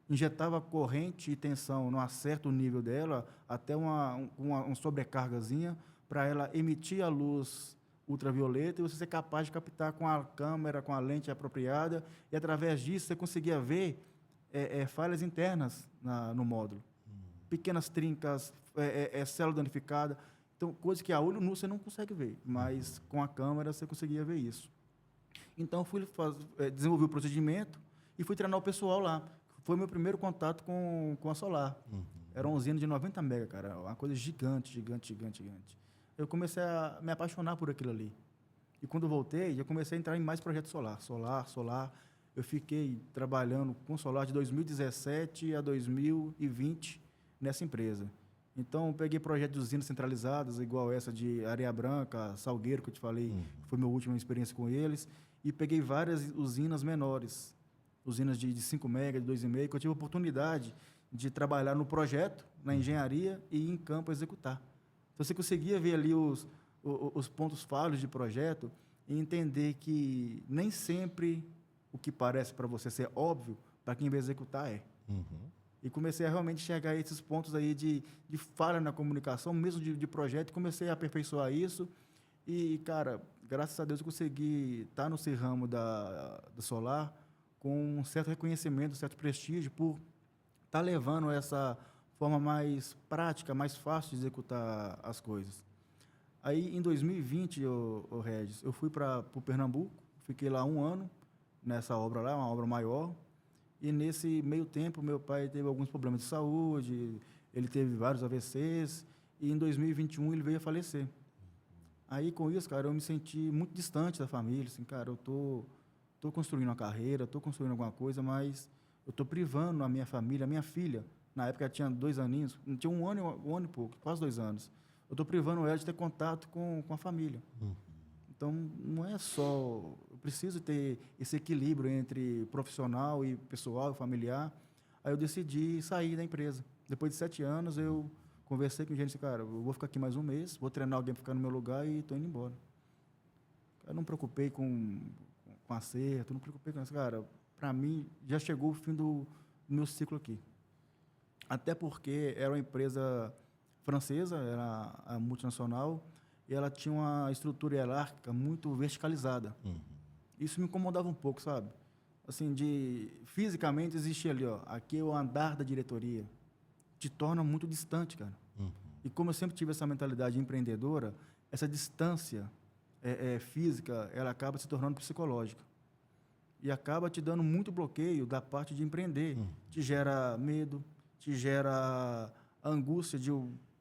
injetava corrente e tensão num certo nível dela, até uma sobrecargazinha, para ela emitir a luz ultravioleta e você ser capaz de captar com a câmera, com a lente apropriada, e através disso você conseguia ver falhas internas no módulo. Pequenas trincas, célula danificada. Então, coisa que a olho nu você não consegue ver, mas com a câmera você conseguia ver isso. Então, fui desenvolvi o procedimento e fui treinar o pessoal lá. Foi meu primeiro contato com a Solar. Era uma usina de 90 mega, cara, uma coisa gigante, gigante, gigante, gigante. Eu comecei a me apaixonar por aquilo ali. E quando voltei, já comecei a entrar em mais projetos solar. Eu fiquei trabalhando com solar de 2017 a 2020 nessa empresa. Então, peguei projetos de usinas centralizadas, igual essa de Areia Branca, Salgueiro, que eu te falei, foi minha última experiência com eles, e peguei várias usinas menores, usinas de 5 mega, de 2,5, que eu tive a oportunidade de trabalhar no projeto, na engenharia e em campo executar. Então, você conseguia ver ali os pontos falhos de projeto e entender que nem sempre o que parece para você ser óbvio, para quem vai executar é. E comecei a realmente enxergar esses pontos aí de falha na comunicação, mesmo de projeto, e comecei a aperfeiçoar isso. E, cara, graças a Deus eu consegui estar no ramo da Solar com um certo reconhecimento, um certo prestígio por estar levando essa forma mais prática, mais fácil de executar as coisas. Aí, em 2020, Regis, eu fui para o Pernambuco, fiquei lá 1 ano nessa obra lá, uma obra maior. E nesse meio tempo, meu pai teve alguns problemas de saúde, ele teve vários AVCs, e em 2021 ele veio a falecer. Aí, com isso, cara, eu me senti muito distante da família, assim, cara, eu tô construindo uma carreira, estou construindo alguma coisa, mas eu estou privando a minha família, a minha filha, na época ela tinha 2 aninhos, tinha um ano e pouco, quase 2 anos, eu estou privando ela de ter contato com a família. Então, não é só... Eu preciso ter esse equilíbrio entre profissional e pessoal, familiar. Aí eu decidi sair da empresa. Depois de 7 anos, eu conversei com o gerente e disse, cara, eu vou ficar aqui mais 1 mês, vou treinar alguém para ficar no meu lugar e estou indo embora. Eu não me preocupei com acerto, não me preocupei com isso. Cara, para mim, já chegou o fim do meu ciclo aqui. Até porque era uma empresa francesa, era a multinacional, e ela tinha uma estrutura hierárquica muito verticalizada. Isso me incomodava um pouco, sabe? Assim, fisicamente existia ali, ó, aqui é o andar da diretoria. Te torna muito distante, cara. E como eu sempre tive essa mentalidade empreendedora, essa distância física, ela acaba se tornando psicológica. E acaba te dando muito bloqueio da parte de empreender. Te gera medo, te gera angústia de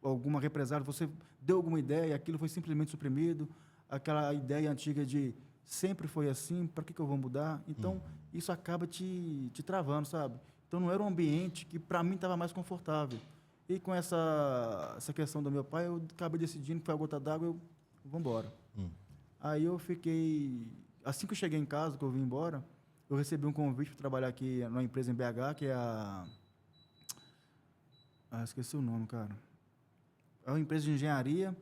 alguma represália. Você deu alguma ideia e aquilo foi simplesmente suprimido. Aquela ideia antiga de sempre foi assim, para que eu vou mudar? Então, isso acaba te travando, sabe? Então, não era um ambiente que, para mim, estava mais confortável. E com essa questão do meu pai, eu acabei decidindo que foi a gota d'água, eu vou embora. Aí eu fiquei... Assim que eu cheguei em casa, que eu vim embora, eu recebi um convite para trabalhar aqui numa empresa em BH, que é a... esqueci o nome, cara. É uma empresa de engenharia.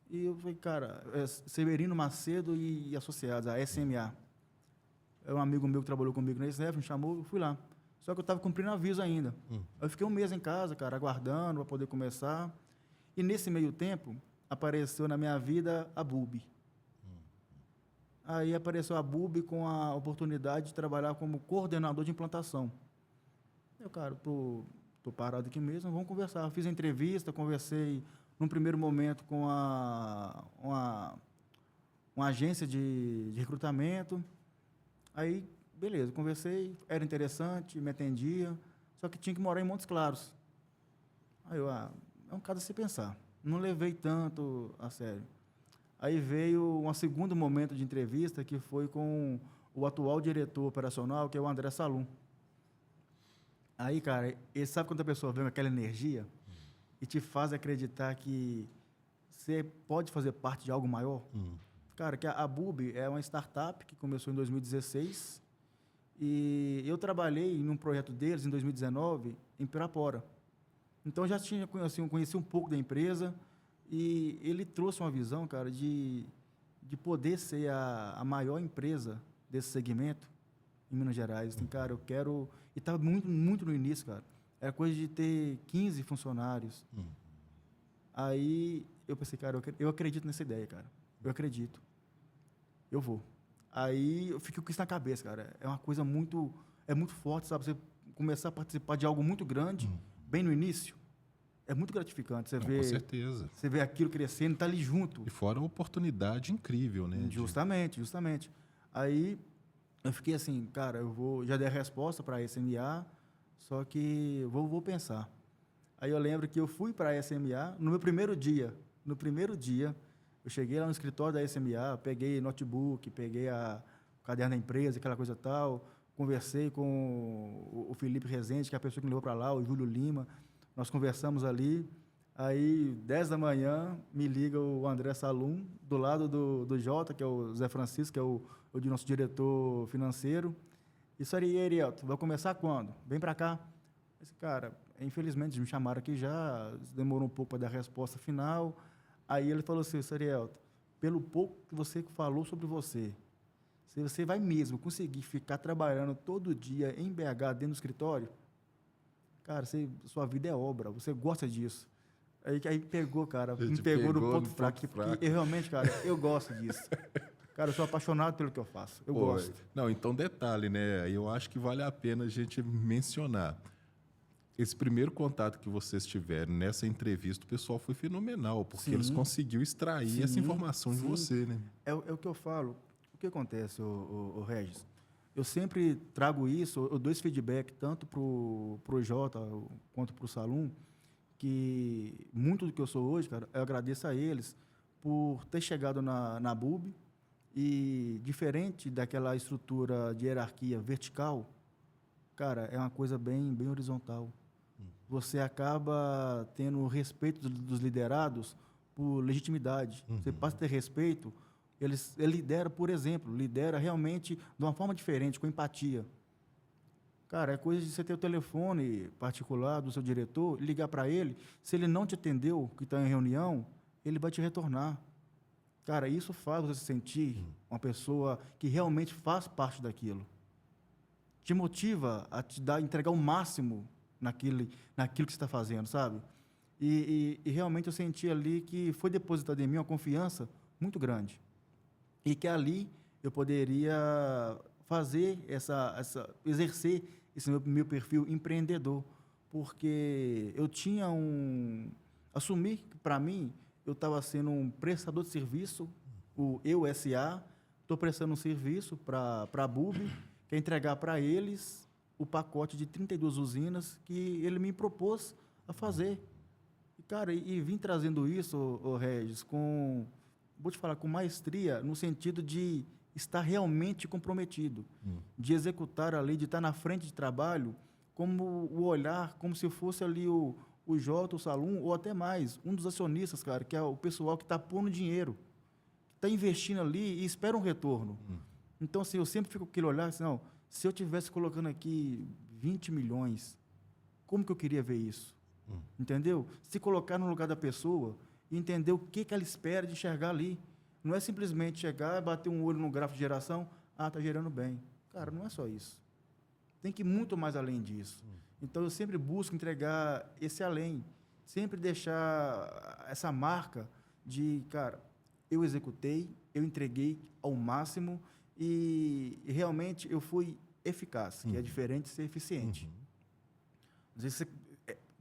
E eu falei, cara, Severino Macedo e Associados, a SMA. É um amigo meu que trabalhou comigo na SNF, me chamou, eu fui lá. Só que eu estava cumprindo aviso ainda. Eu fiquei um mês em casa, cara, aguardando para poder começar. E nesse meio tempo, apareceu na minha vida a BUB. Aí apareceu a BUB com a oportunidade de trabalhar como coordenador de implantação. Eu, cara, tô parado aqui mesmo, vamos conversar. Eu fiz a entrevista, conversei num primeiro momento com uma agência de recrutamento. Aí, beleza, conversei, era interessante, me atendia, só que tinha que morar em Montes Claros. Aí eu, é um caso a se pensar. Não levei tanto a sério. Aí veio um segundo momento de entrevista, que foi com o atual diretor operacional, que é o André Salum. Aí, cara, ele sabe quando a pessoa vem com aquela energia e te faz acreditar que você pode fazer parte de algo maior? Cara, que a BUB é uma startup que começou em 2016 e eu trabalhei num projeto deles em 2019 em Pirapora. Então, já tinha conheci um pouco da empresa e ele trouxe uma visão, cara, de poder ser a maior empresa desse segmento em Minas Gerais. Assim, cara, eu quero... E estava muito, muito no início, cara. Era coisa de ter 15 funcionários. Aí eu pensei, cara, eu acredito nessa ideia, cara. Eu acredito. Eu vou. Aí eu fiquei com isso na cabeça, cara. É uma coisa muito... É muito forte, sabe? Você começar a participar de algo muito grande, bem no início, é muito gratificante. Você vê... Com certeza. Você vê aquilo crescendo, tá ali junto. E fora uma oportunidade incrível, né? Justamente. Aí eu fiquei assim, cara, já dei a resposta para a SMA, só que vou pensar. Aí eu lembro que eu fui para a SMA no meu primeiro dia. No primeiro dia, eu cheguei lá no escritório da SMA, peguei notebook, peguei o caderno da empresa, aquela coisa tal, conversei com o Felipe Rezende, que é a pessoa que me levou para lá, o Júlio Lima, nós conversamos ali. Aí, 10 da manhã, me liga o André Salum, do lado do Jota, que é o Zé Francisco, que é o nosso diretor financeiro. Isso aí, Arielto, vai começar quando? Vem para cá. Esse cara, infelizmente, eles me chamaram aqui já, demorou um pouco para dar a resposta final. Aí ele falou assim, Arielto, pelo pouco que você falou sobre você, se você vai mesmo conseguir ficar trabalhando todo dia em BH, dentro do escritório, cara, sua vida é obra, você gosta disso. Aí pegou, cara, me pegou no ponto fraco. Porque eu realmente, cara, eu gosto disso. Cara, eu sou apaixonado pelo que eu faço. Eu gosto. Não, então detalhe, né? Eu acho que vale a pena a gente mencionar. Esse primeiro contato que vocês tiveram nessa entrevista, o pessoal foi fenomenal, porque eles conseguiram extrair essa informação de você, né? É o que eu falo. O que acontece, o Regis? Eu sempre trago isso, eu dou esse feedback tanto para o Jota quanto para o Salum, que muito do que eu sou hoje, cara, eu agradeço a eles por ter chegado na BUB e, diferente daquela estrutura de hierarquia vertical, cara, é uma coisa bem horizontal. Você acaba tendo o respeito dos liderados por legitimidade. Você passa a ter respeito, ele lidera, por exemplo, lidera realmente de uma forma diferente, com empatia. Cara, é coisa de você ter o telefone particular do seu diretor, ligar para ele, se ele não te atendeu, que está em reunião, ele vai te retornar. Cara, isso faz você se sentir uma pessoa que realmente faz parte daquilo. Te motiva a entregar o máximo naquilo que você está fazendo, sabe? E realmente eu senti ali que foi depositada em mim uma confiança muito grande. E que ali eu poderia fazer exercer esse meu perfil empreendedor. Porque eu tinha assumi que, para mim, eu estava sendo um prestador de serviço, o Eu SA, estou prestando um serviço para a BUB, que é entregar para eles o pacote de 32 usinas que ele me propôs a fazer. E, cara, vim trazendo isso, Regis, vou te falar, com maestria, no sentido de estar realmente comprometido, de executar ali, de estar na frente de trabalho, como o olhar, como se fosse ali o Jota, o Salum, ou até mais, um dos acionistas, cara, que é o pessoal que está pondo dinheiro, que está investindo ali e espera um retorno. Então, assim, eu sempre fico com aquele olhar, assim, não, se eu estivesse colocando aqui 20 milhões, como que eu queria ver isso? Entendeu? Se colocar no lugar da pessoa e entender o que ela espera de enxergar ali. Não é simplesmente chegar, bater um olho no gráfico de geração, está gerando bem. Cara, não é só isso. Tem que ir muito mais além disso. Então, eu sempre busco entregar esse além, sempre deixar essa marca de, cara, eu executei, eu entreguei ao máximo e realmente eu fui eficaz, que é diferente de ser eficiente. Às vezes,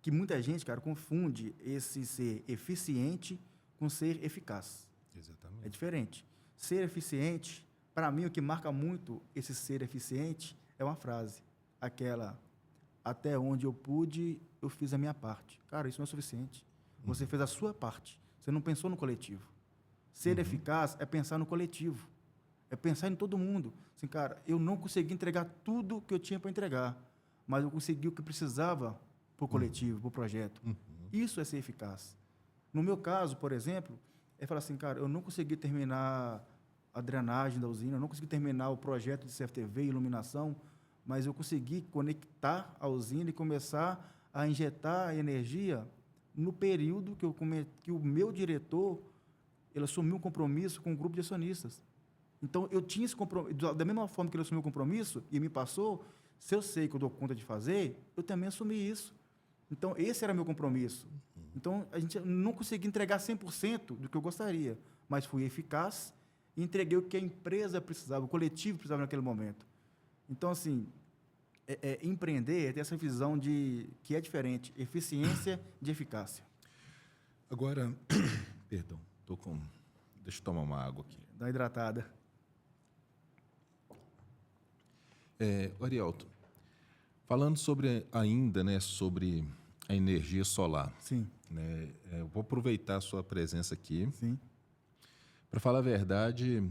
que muita gente, cara, confunde esse ser eficiente com ser eficaz. Exatamente. É diferente. Ser eficiente, para mim, o que marca muito esse ser eficiente é uma frase. Aquela, até onde eu pude, eu fiz a minha parte. Cara, isso não é suficiente. Você fez a sua parte. Você não pensou no coletivo. Ser eficaz é pensar no coletivo. É pensar em todo mundo. Assim, cara, eu não consegui entregar tudo que eu tinha para entregar, mas eu consegui o que precisava para o coletivo, para o projeto. Isso é ser eficaz. No meu caso, por exemplo, é falar assim, cara, eu não consegui terminar a drenagem da usina, eu não consegui terminar o projeto de CFTV e iluminação, mas eu consegui conectar a usina e começar a injetar energia no período que o meu diretor ele assumiu um compromisso com um grupo de acionistas. Então, eu tinha esse compromisso, da mesma forma que ele assumiu o compromisso e me passou, se eu sei que eu dou conta de fazer, eu também assumi isso. Então, esse era meu compromisso. Então, a gente não conseguia entregar 100% do que eu gostaria, mas fui eficaz e entreguei o que a empresa precisava, o coletivo precisava naquele momento. Então, assim, empreender é ter essa visão que é diferente, eficiência de eficácia. Agora, perdão, deixa eu tomar uma água aqui. Dá uma hidratada. Arielto, falando ainda, né, sobre a energia solar. Sim. Né, eu vou aproveitar a sua presença aqui. Sim. Para falar a verdade,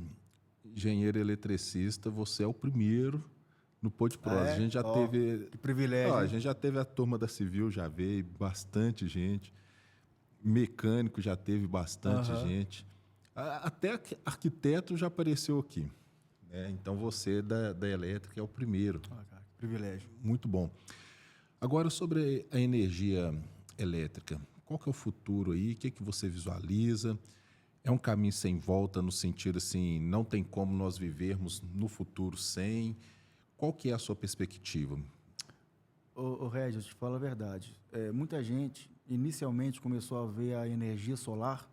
engenheiro eletricista, você é o primeiro no Podpros. A gente já teve... Que privilégio. A gente já teve a turma da Civil, já veio bastante gente. Mecânico já teve bastante gente. Até arquiteto já apareceu aqui. Então, você da elétrica é o primeiro. Cara, que privilégio. Muito bom. Agora, sobre a energia elétrica, qual que é o futuro aí? O que você visualiza? É um caminho sem volta no sentido assim, não tem como nós vivermos no futuro sem? Qual que é a sua perspectiva? Regis, eu te falo a verdade. Muita gente, inicialmente, começou a ver a energia solar,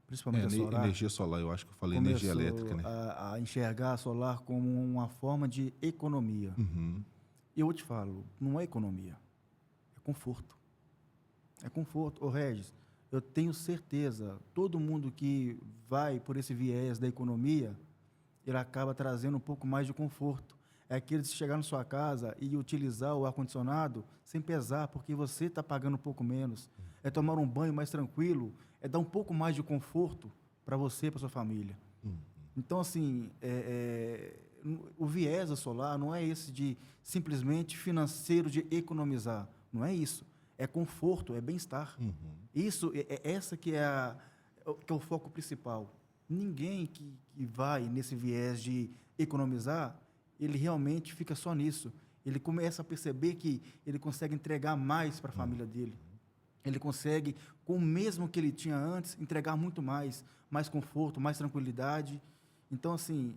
principalmente a solar. Energia solar, eu acho que eu falei energia elétrica, né? A enxergar a solar como uma forma de economia. E eu te falo, não é economia, é conforto. É conforto. Regis, eu tenho certeza, todo mundo que vai por esse viés da economia, ele acaba trazendo um pouco mais de conforto. É aquele de chegar na sua casa e utilizar o ar-condicionado sem pesar, porque você está pagando um pouco menos. É tomar um banho mais tranquilo, é dar um pouco mais de conforto para você e para sua família. Então, assim, o viés da solar não é esse de simplesmente financeiro, de economizar. Não é isso. É conforto, é bem-estar. Isso, essa que é o foco principal. Ninguém que vai nesse viés de economizar, ele realmente fica só nisso. Ele começa a perceber que ele consegue entregar mais para a família dele. ele consegue, com o mesmo que ele tinha antes, entregar muito mais conforto, mais tranquilidade. Então, assim,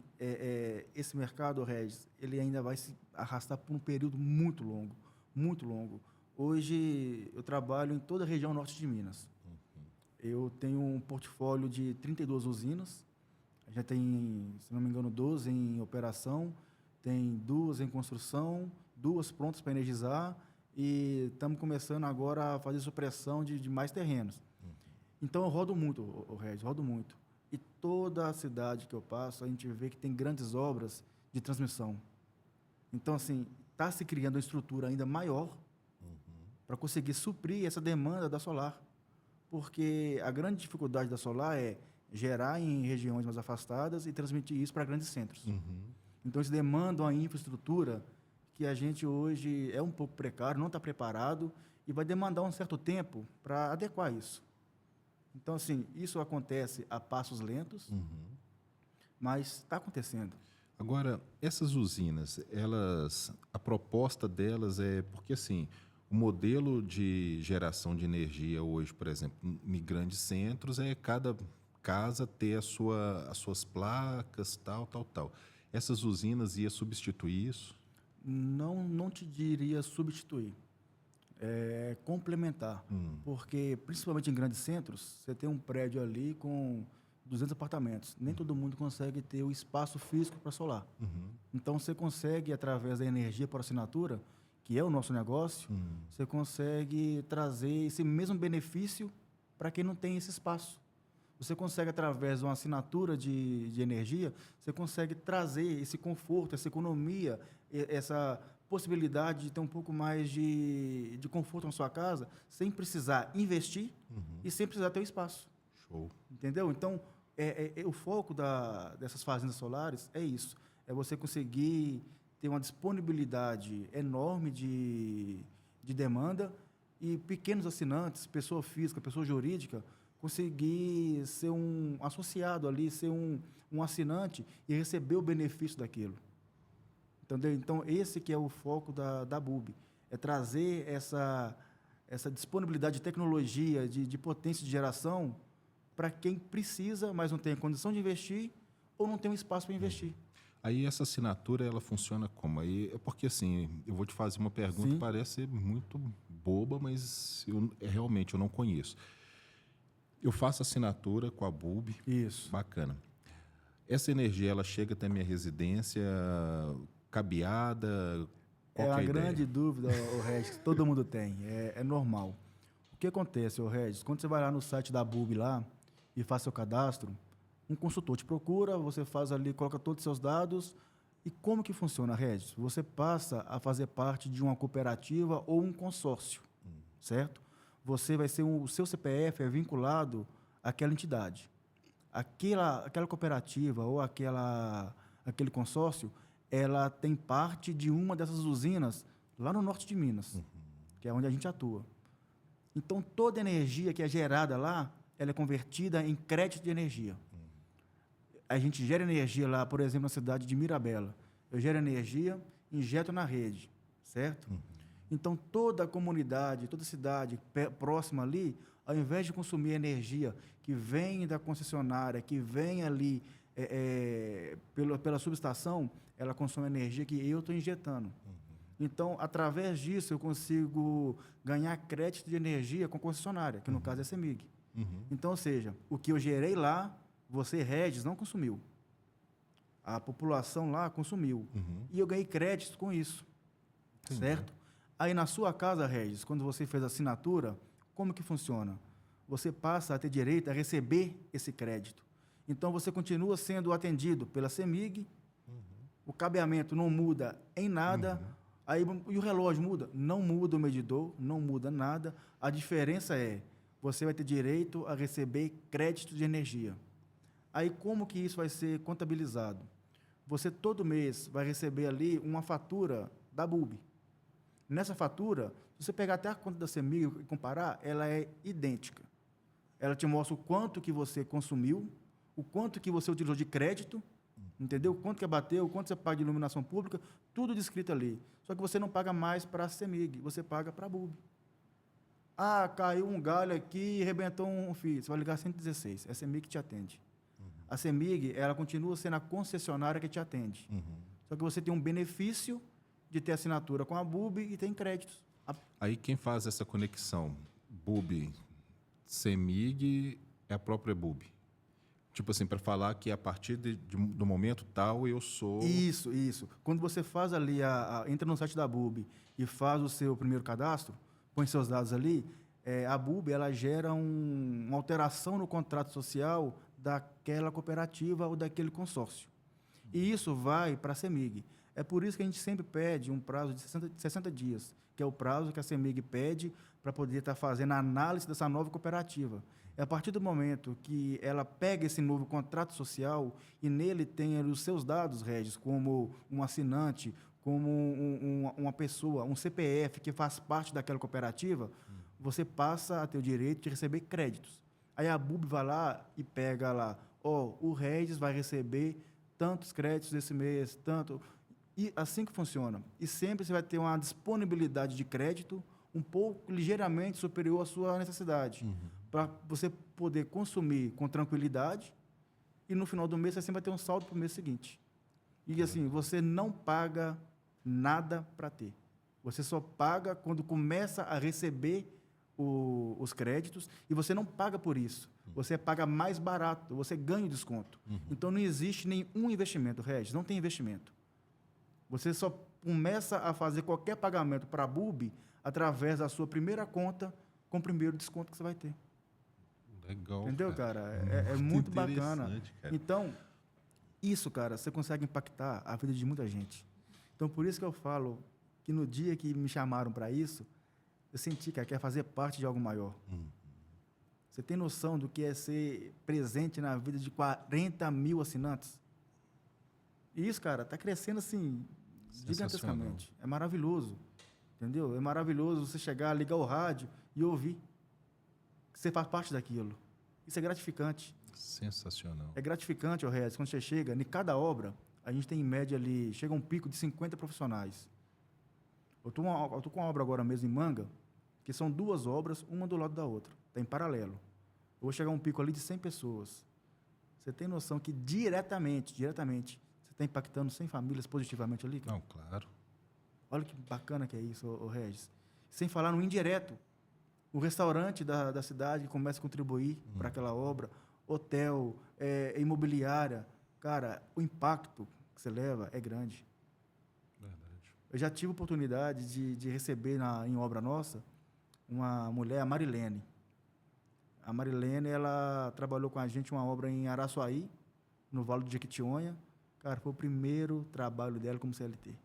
esse mercado, Regis, ele ainda vai se arrastar por um período muito longo, muito longo. Hoje, eu trabalho em toda a região norte de Minas. Eu tenho um portfólio de 32 usinas, já tem, se não me engano, 12 em operação, tem 2 em construção, 2 prontas para energizar, e estamos começando agora a fazer supressão de mais terrenos. Então, eu rodo muito, Regis, rodo muito. E toda a cidade que eu passo, a gente vê que tem grandes obras de transmissão. Então, assim, está se criando uma estrutura ainda maior para conseguir suprir essa demanda da solar. Porque a grande dificuldade da solar é gerar em regiões mais afastadas e transmitir isso para grandes centros. Então, isso demanda uma infraestrutura que a gente hoje é um pouco precário, não está preparado e vai demandar um certo tempo para adequar isso. Então, assim, isso acontece a passos lentos, mas está acontecendo. Agora, essas usinas, a proposta delas é porque, assim, o modelo de geração de energia hoje, por exemplo, em grandes centros, é cada casa ter as suas placas, tal. Essas usinas iam substituir isso? Não te diria substituir, é complementar, porque principalmente em grandes centros, você tem um prédio ali com 200 apartamentos, nem todo mundo consegue ter o espaço físico para solar. Então você consegue, através da energia por assinatura, que é o nosso negócio, você consegue trazer esse mesmo benefício para quem não tem esse espaço. Você consegue, através de uma assinatura de energia, você consegue trazer esse conforto, essa economia, essa possibilidade de ter um pouco mais de conforto na sua casa, sem precisar investir e sem precisar ter o espaço. Show. Entendeu? Então, o foco dessas fazendas solares é isso. É você conseguir ter uma disponibilidade enorme de demanda e pequenos assinantes, pessoa física, pessoa jurídica, conseguir ser um associado ali, ser um assinante e receber o benefício daquilo. Entendeu? Então, esse que é o foco da BUB, é trazer essa disponibilidade de tecnologia, de potência de geração para quem precisa, mas não tem condição de investir ou não tem um espaço para investir. Aí essa assinatura, ela funciona como? Aí, porque assim, eu vou te fazer uma pergunta que parece ser muito boba, mas realmente eu não conheço. Eu faço assinatura com a BUB. Isso. Bacana. Essa energia, ela chega até minha residência cabeada? Qual que é a ideia? Grande dúvida, Regis, que todo mundo tem. É normal. O que acontece, Regis? Quando você vai lá no site da BUB lá e faz seu cadastro, um consultor te procura, você faz ali, coloca todos os seus dados. E como que funciona, Regis? Você passa a fazer parte de uma cooperativa ou um consórcio, certo? Você vai ser o seu CPF é vinculado àquela entidade. Aquela cooperativa ou aquele consórcio, ela tem parte de uma dessas usinas lá no norte de Minas, que é onde a gente atua. Então, toda energia que é gerada lá, ela é convertida em crédito de energia. A gente gera energia lá, por exemplo, na cidade de Mirabela. Eu gero energia, injeto na rede, certo? Então, toda a comunidade, toda a cidade próxima ali, ao invés de consumir energia que vem da concessionária, que vem ali pela subestação, ela consome energia que eu estou injetando. Então, através disso, eu consigo ganhar crédito de energia com a concessionária, que no caso é a CEMIG. Então, ou seja, o que eu gerei lá, você, Regis, não consumiu. A população lá consumiu. E eu ganhei crédito com isso. Entendi. Certo? Aí, na sua casa, Regis, quando você fez a assinatura, como que funciona? Você passa a ter direito a receber esse crédito. Então, você continua sendo atendido pela CEMIG, o cabeamento não muda em nada, aí, e o relógio muda? Não muda o medidor, não muda nada. A diferença é, você vai ter direito a receber crédito de energia. Aí, como que isso vai ser contabilizado? Você, todo mês, vai receber ali uma fatura da BUB. Nessa fatura, se você pegar até a conta da CEMIG e comparar, ela é idêntica. Ela te mostra o quanto que você consumiu, o quanto que você utilizou de crédito, entendeu? O quanto que abateu, o quanto você paga de iluminação pública, tudo descrito ali. Só que você não paga mais para a CEMIG, você paga para a BUB. Ah, caiu um galho aqui e arrebentou um fio. Você vai ligar 116. É a CEMIG que te atende. A CEMIG, ela continua sendo a concessionária que te atende. Só que você tem um benefício de ter assinatura com a BUB e tem créditos. Aí quem faz essa conexão, BUB, CEMIG, é a própria BUB. Tipo assim, para falar que a partir do momento tal eu sou... Isso. Quando você faz ali, entra no site da BUB e faz o seu primeiro cadastro, põe seus dados ali, a BUB ela gera uma alteração no contrato social daquela cooperativa ou daquele consórcio. E isso vai para a CEMIG. É por isso que a gente sempre pede um prazo de 60 dias, que é o prazo que a CEMIG pede para poder estar fazendo a análise dessa nova cooperativa. É a partir do momento que ela pega esse novo contrato social e nele tem os seus dados, Regis, como um assinante, como uma pessoa, um CPF que faz parte daquela cooperativa, você passa a ter o direito de receber créditos. Aí a BUB vai lá e pega lá, o Regis vai receber tantos créditos esse mês, tanto... E assim que funciona. E sempre você vai ter uma disponibilidade de crédito um pouco, ligeiramente superior à sua necessidade, para você poder consumir com tranquilidade e no final do mês você sempre vai ter um saldo para o mês seguinte. E assim, você não paga nada para ter. Você só paga quando começa a receber os créditos e você não paga por isso. Você paga mais barato, você ganha o desconto. Então não existe nenhum investimento, Regis, não tem investimento. Você só começa a fazer qualquer pagamento para a BUB através da sua primeira conta com o primeiro desconto que você vai ter. Legal, entendeu, cara? É muito bacana. Cara. Então, isso, cara, você consegue impactar a vida de muita gente. Então, por isso que eu falo que no dia que me chamaram para isso, eu senti que quer fazer parte de algo maior. Você tem noção do que é ser presente na vida de 40 mil assinantes? E isso, cara, está crescendo assim, gigantescamente. É maravilhoso, entendeu? É maravilhoso você chegar, ligar o rádio e ouvir que você faz parte daquilo. Isso é gratificante. Sensacional. É gratificante, Regis, quando você chega, em cada obra, a gente tem em média ali, chega um pico de 50 profissionais. Eu tô com uma obra agora mesmo em Manga, que são 2 obras, uma do lado da outra, está em paralelo. Eu vou chegar a um pico ali de 100 pessoas. Você tem noção que diretamente, você está impactando 100 famílias positivamente ali, cara? Não, claro. Olha que bacana que é isso, Regis. Sem falar no indireto. O restaurante da cidade que começa a contribuir para aquela obra, hotel, imobiliária. Cara, o impacto que você leva é grande. Verdade. Eu já tive a oportunidade de receber em obra nossa uma mulher, a Marilene. A Marilene, ela trabalhou com a gente uma obra em Araçuaí, no Vale do Jequitinhonha. Cara, foi o primeiro trabalho dela como CLT.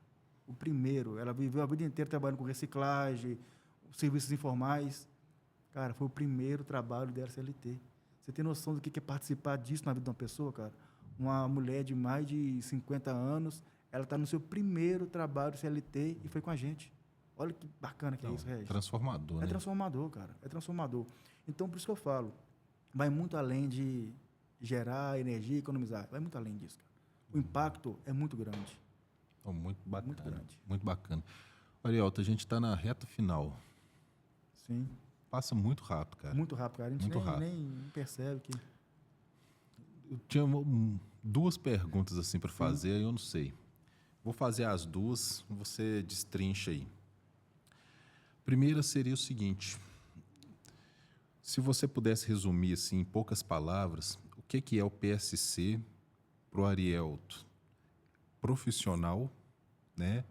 O primeiro. Ela viveu a vida inteira trabalhando com reciclagem, serviços informais. Cara, foi o primeiro trabalho dela CLT. Você tem noção do que é participar disso na vida de uma pessoa, cara? Uma mulher de mais de 50 anos, ela está no seu primeiro trabalho CLT e foi com a gente. Olha que bacana que é isso, Regis. Transformador, né? É transformador, cara. É transformador. Então, por isso que eu falo, vai muito além de gerar energia e economizar. Vai muito além disso, cara. O impacto é muito grande. Oh, muito bacana. Muito grande. Muito bacana. Arielto, a gente está na reta final. Sim. Passa muito rápido, cara. Muito rápido, cara. A gente nem percebe que... Eu tinha 2 perguntas assim para fazer, eu não sei. Vou fazer as 2, você destrincha aí. Primeira seria o seguinte: se você pudesse resumir assim, em poucas palavras, o que é o PSC para o Arielto profissional, né?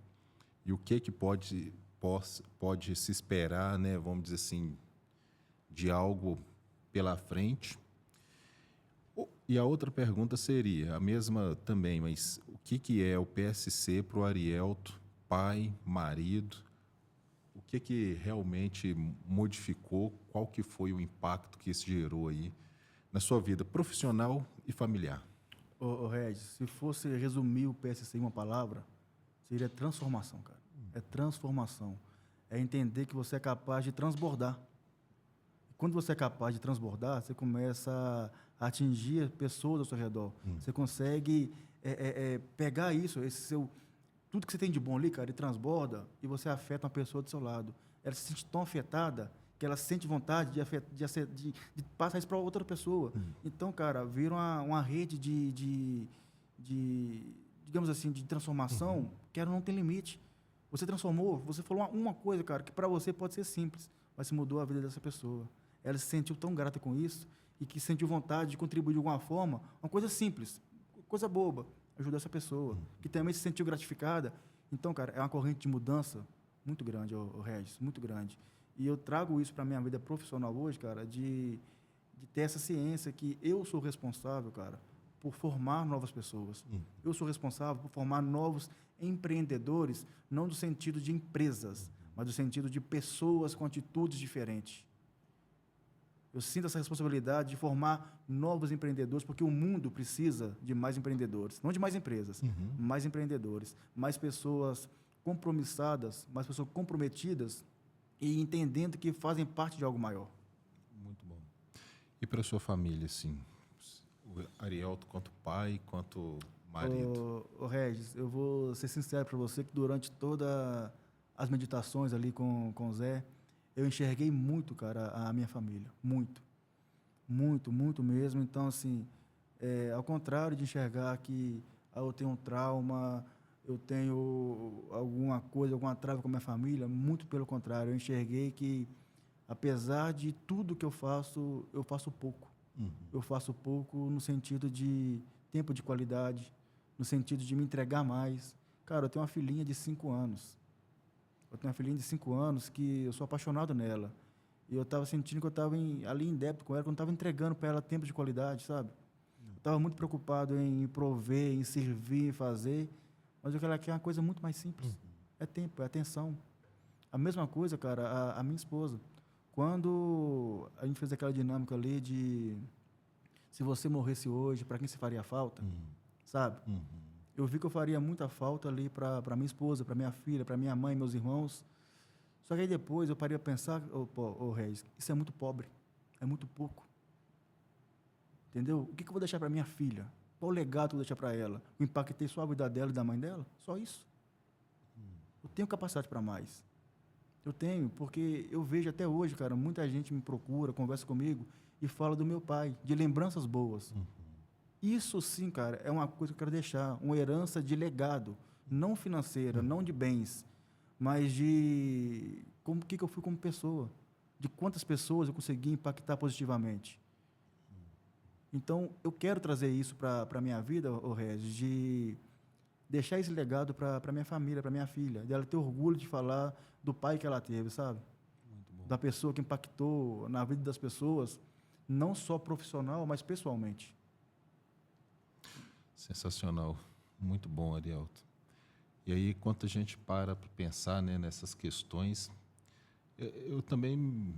E o que pode se esperar, né? Vamos dizer assim, de algo pela frente. E a outra pergunta seria a mesma também, mas o que é o PSC para o Arielto, pai, marido? O que realmente modificou? Qual que foi o impacto que isso gerou aí na sua vida profissional e familiar? Regis, se fosse resumir o PSC em uma palavra, seria transformação, cara. É transformação. É entender que você é capaz de transbordar. Quando você é capaz de transbordar, você começa a atingir pessoas ao seu redor. Você consegue pegar isso, tudo que você tem de bom ali, cara, e transborda, e você afeta uma pessoa do seu lado. Ela se sente tão afetada que ela sente vontade de passar isso para outra pessoa. Então, cara, vira uma rede digamos assim, de transformação que ela não tem limite. Você transformou, você falou uma coisa, cara, que para você pode ser simples, mas mudou a vida dessa pessoa. Ela se sentiu tão grata com isso e que sentiu vontade de contribuir de alguma forma, uma coisa simples, coisa boba, ajudou essa pessoa, que também se sentiu gratificada. Então, cara, é uma corrente de mudança muito grande, Regis, muito grande. E eu trago isso para a minha vida profissional hoje, cara, de ter essa ciência que eu sou responsável, cara, por formar novas pessoas. Eu sou responsável por formar novos empreendedores, não do sentido de empresas, mas do sentido de pessoas com atitudes diferentes. Eu sinto essa responsabilidade de formar novos empreendedores, porque o mundo precisa de mais empreendedores, não de mais empresas, mais empreendedores, mais pessoas compromissadas, mais pessoas comprometidas e entendendo que fazem parte de algo maior. Muito bom. E para a sua família, assim, o Arielto, quanto pai, quanto marido? Ô Regis, eu vou ser sincero para você que durante todas as meditações ali com o Zé, eu enxerguei muito, cara, a minha família. Muito. Muito, muito mesmo. Então, assim, ao contrário de enxergar que eu tenho um trauma, eu tenho alguma coisa, alguma trava com a minha família, muito pelo contrário. Eu enxerguei que, apesar de tudo que eu faço pouco. Eu faço pouco no sentido de tempo de qualidade, no sentido de me entregar mais. Cara, eu tenho uma filhinha de 5 anos. Eu tenho uma filhinha de 5 anos que eu sou apaixonado nela. E eu estava sentindo que eu estava ali em débito com ela, que eu não estava entregando para ela tempo de qualidade, sabe? Eu estava muito preocupado em prover, em servir, em fazer. Mas o que ela quer é uma coisa muito mais simples. É tempo, é atenção. A mesma coisa, cara, a minha esposa. Quando a gente fez aquela dinâmica ali de se você morresse hoje, para quem você faria falta, sabe? Eu vi que eu faria muita falta ali para minha esposa, para minha filha, para minha mãe, meus irmãos. Só que aí depois eu parei a pensar, Reis, isso é muito pobre, é muito pouco. Entendeu? O que eu vou deixar para minha filha? Qual o legado que eu vou deixar para ela? Eu impactei só a vida dela e da mãe dela? Só isso. Eu tenho capacidade para mais. Eu tenho, porque eu vejo até hoje, cara, muita gente me procura, conversa comigo e fala do meu pai, de lembranças boas. Isso sim, cara, é uma coisa que eu quero deixar, uma herança de legado, não financeira, não de bens, mas de como que eu fui como pessoa, de quantas pessoas eu consegui impactar positivamente. Então, eu quero trazer isso para a minha vida, Regis, de deixar esse legado para minha família, para minha filha, dela ter orgulho de falar do pai que ela teve, sabe? Muito bom. Da pessoa que impactou na vida das pessoas, não só profissional, mas pessoalmente. Sensacional. Muito bom, Arielto. E aí, quando a gente para pensar, né, nessas questões, eu também,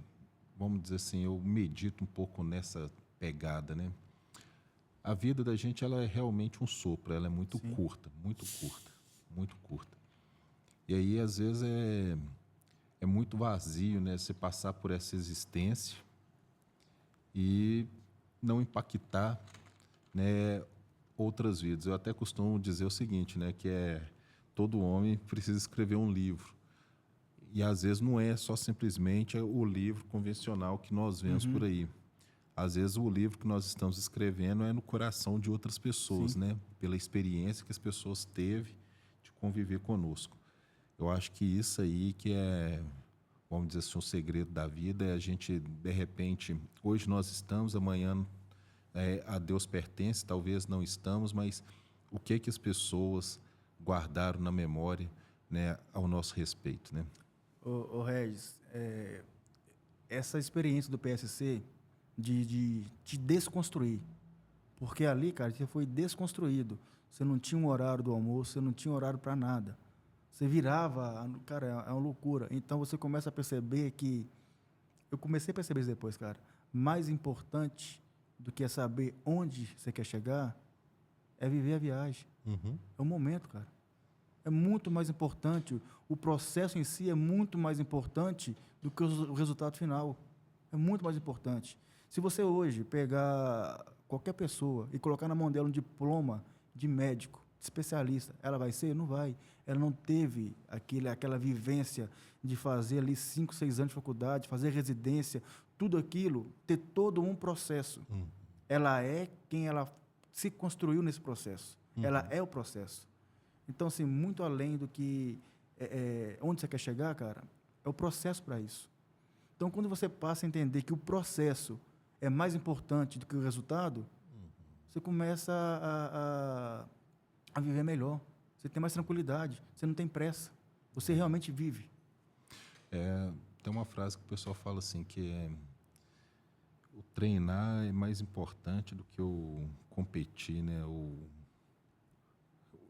vamos dizer assim, eu medito um pouco nessa pegada, né? A vida da gente, ela é realmente um sopro, ela é muito curta, muito curta, muito curta. E aí, às vezes, é muito vazio, né? Você passar por essa existência e não impactar, né, outras vidas. Eu até costumo dizer o seguinte, né, que todo homem precisa escrever um livro. E às vezes não é só simplesmente o livro convencional que nós vemos por aí. Às vezes o livro que nós estamos escrevendo é no coração de outras pessoas, né, pela experiência que as pessoas teve de conviver conosco. Eu acho que isso aí que é, vamos dizer assim, o segredo da vida, é a gente, de repente, hoje nós estamos, amanhã a Deus pertence, talvez não estamos, mas o que as pessoas guardaram na memória, né, ao nosso respeito, né? Regis, essa experiência do PSC de te desconstruir, porque ali, cara, você foi desconstruído. Você não tinha um horário do almoço, você não tinha horário para nada. Você virava, cara, é uma loucura. Então você começa a perceber que, eu comecei a perceber isso depois, cara, mais importante do que é saber onde você quer chegar é viver a viagem. É o momento, cara. É muito mais importante. O processo em si é muito mais importante do que o resultado final. É muito mais importante. Se você hoje pegar qualquer pessoa e colocar na mão dela um diploma de médico, especialista. Ela vai ser? Não vai. Ela não teve aquela vivência de fazer ali 5, 6 anos de faculdade, fazer residência, tudo aquilo, ter todo um processo. Ela é quem ela se construiu nesse processo. Ela é o processo. Então, assim, muito além do que... onde você quer chegar, cara, é o processo para isso. Então, quando você passa a entender que o processo é mais importante do que o resultado, você começa a viver melhor. Você tem mais tranquilidade, você não tem pressa. Você realmente vive. Tem uma frase que o pessoal fala assim, que o treinar é mais importante do que o competir, né?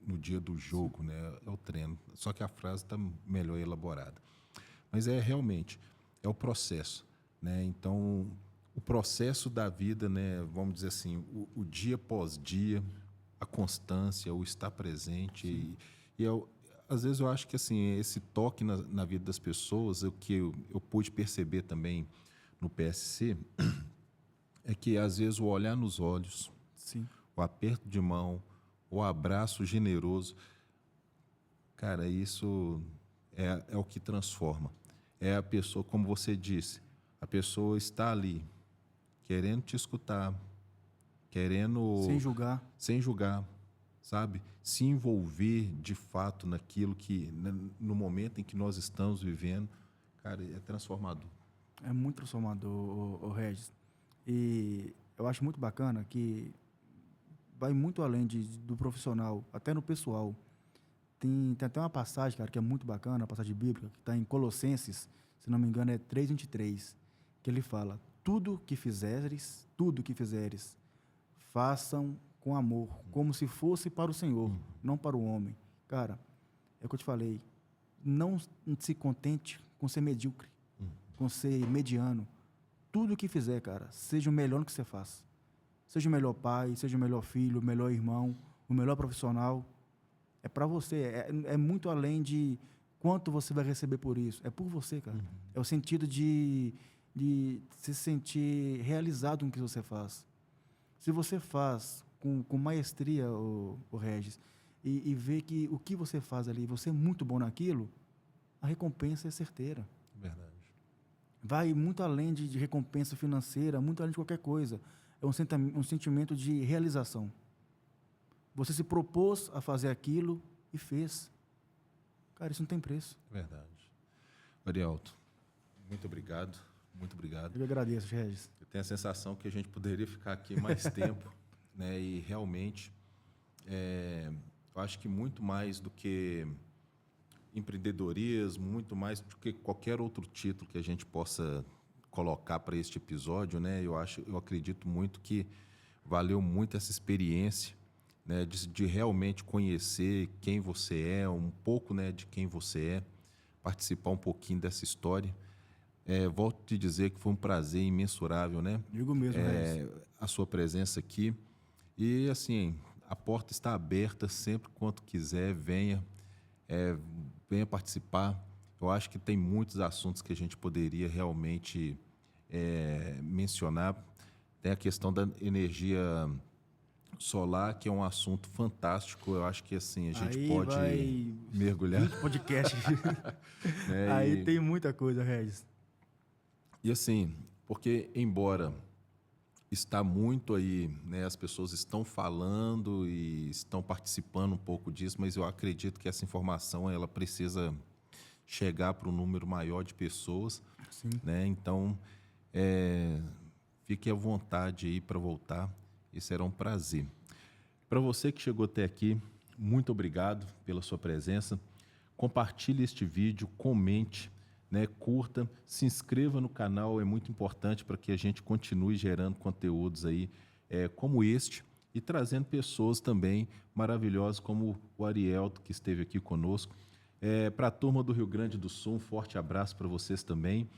No dia do jogo, né? É o treino. Só que a frase está melhor elaborada. Mas realmente, é o processo, né? Então, o processo da vida, né? Vamos dizer assim, o dia após dia, a constância, o estar presente. Às vezes eu acho que assim, esse toque na vida das pessoas, o que eu pude perceber também no PSC, é que às vezes o olhar nos olhos, Sim. o aperto de mão, o abraço generoso, cara, isso é o que transforma. É a pessoa, como você disse, a pessoa está ali, querendo te escutar, querendo... Sem julgar, sabe? Se envolver de fato naquilo que, no momento em que nós estamos vivendo, cara, é transformador. É muito transformador, o Regis. E eu acho muito bacana que vai muito além do profissional, até no pessoal. Tem até uma passagem, cara, que é muito bacana, a passagem bíblica, que está em Colossenses, se não me engano, é 3:23, que ele fala: tudo que fizeres, façam com amor, como se fosse para o Senhor, não para o homem. Cara, é o que eu te falei, não se contente com ser medíocre, com ser mediano. Tudo que fizer, cara, seja o melhor no que você faz. Seja o melhor pai, seja o melhor filho, o melhor irmão, o melhor profissional. É para você, é muito além de quanto você vai receber por isso. É por você, cara. É o sentido de se sentir realizado com o que você faz. Se você faz com maestria, o Regis, e vê que o que você faz ali, você é muito bom naquilo, a recompensa é certeira. Verdade. Vai muito além de recompensa financeira, muito além de qualquer coisa. É um sentimento de realização. Você se propôs a fazer aquilo e fez. Cara, isso não tem preço. Verdade. Arielto, muito obrigado. Muito obrigado. Eu agradeço, Regis. Eu tenho a sensação que a gente poderia ficar aqui mais tempo, né? E realmente, eu acho que muito mais do que empreendedorismo, muito mais do que qualquer outro título que a gente possa colocar para este episódio, né? Eu acredito muito que valeu muito essa experiência, né? De realmente conhecer quem você é, um pouco, né, de quem você é, participar um pouquinho dessa história. Volto a te dizer que foi um prazer imensurável, né? Digo mesmo, a sua presença aqui. E, assim, a porta está aberta sempre quanto quiser, venha participar. Eu acho que tem muitos assuntos que a gente poderia realmente mencionar. Tem a questão da energia solar, que é um assunto fantástico. Eu acho que assim a gente aí pode mergulhar. Podcast. Aí tem muita coisa, Regis. E assim, porque embora está muito aí, né, as pessoas estão falando e estão participando um pouco disso, mas eu acredito que essa informação ela precisa chegar para um número maior de pessoas. Sim. Né? Então, fique à vontade aí para voltar. Esse era um prazer. Para você que chegou até aqui, muito obrigado pela sua presença. Compartilhe este vídeo, comente, né, curta, se inscreva no canal, é muito importante para que a gente continue gerando conteúdos aí como este e trazendo pessoas também maravilhosas como o Arielto, que esteve aqui conosco. Para a turma do Rio Grande do Sul, um forte abraço para vocês também.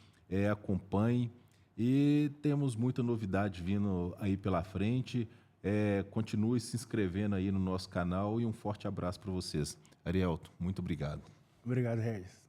Acompanhem e temos muita novidade vindo aí pela frente. Continue se inscrevendo aí no nosso canal e um forte abraço para vocês. Arielto, muito obrigado. Obrigado, Regis.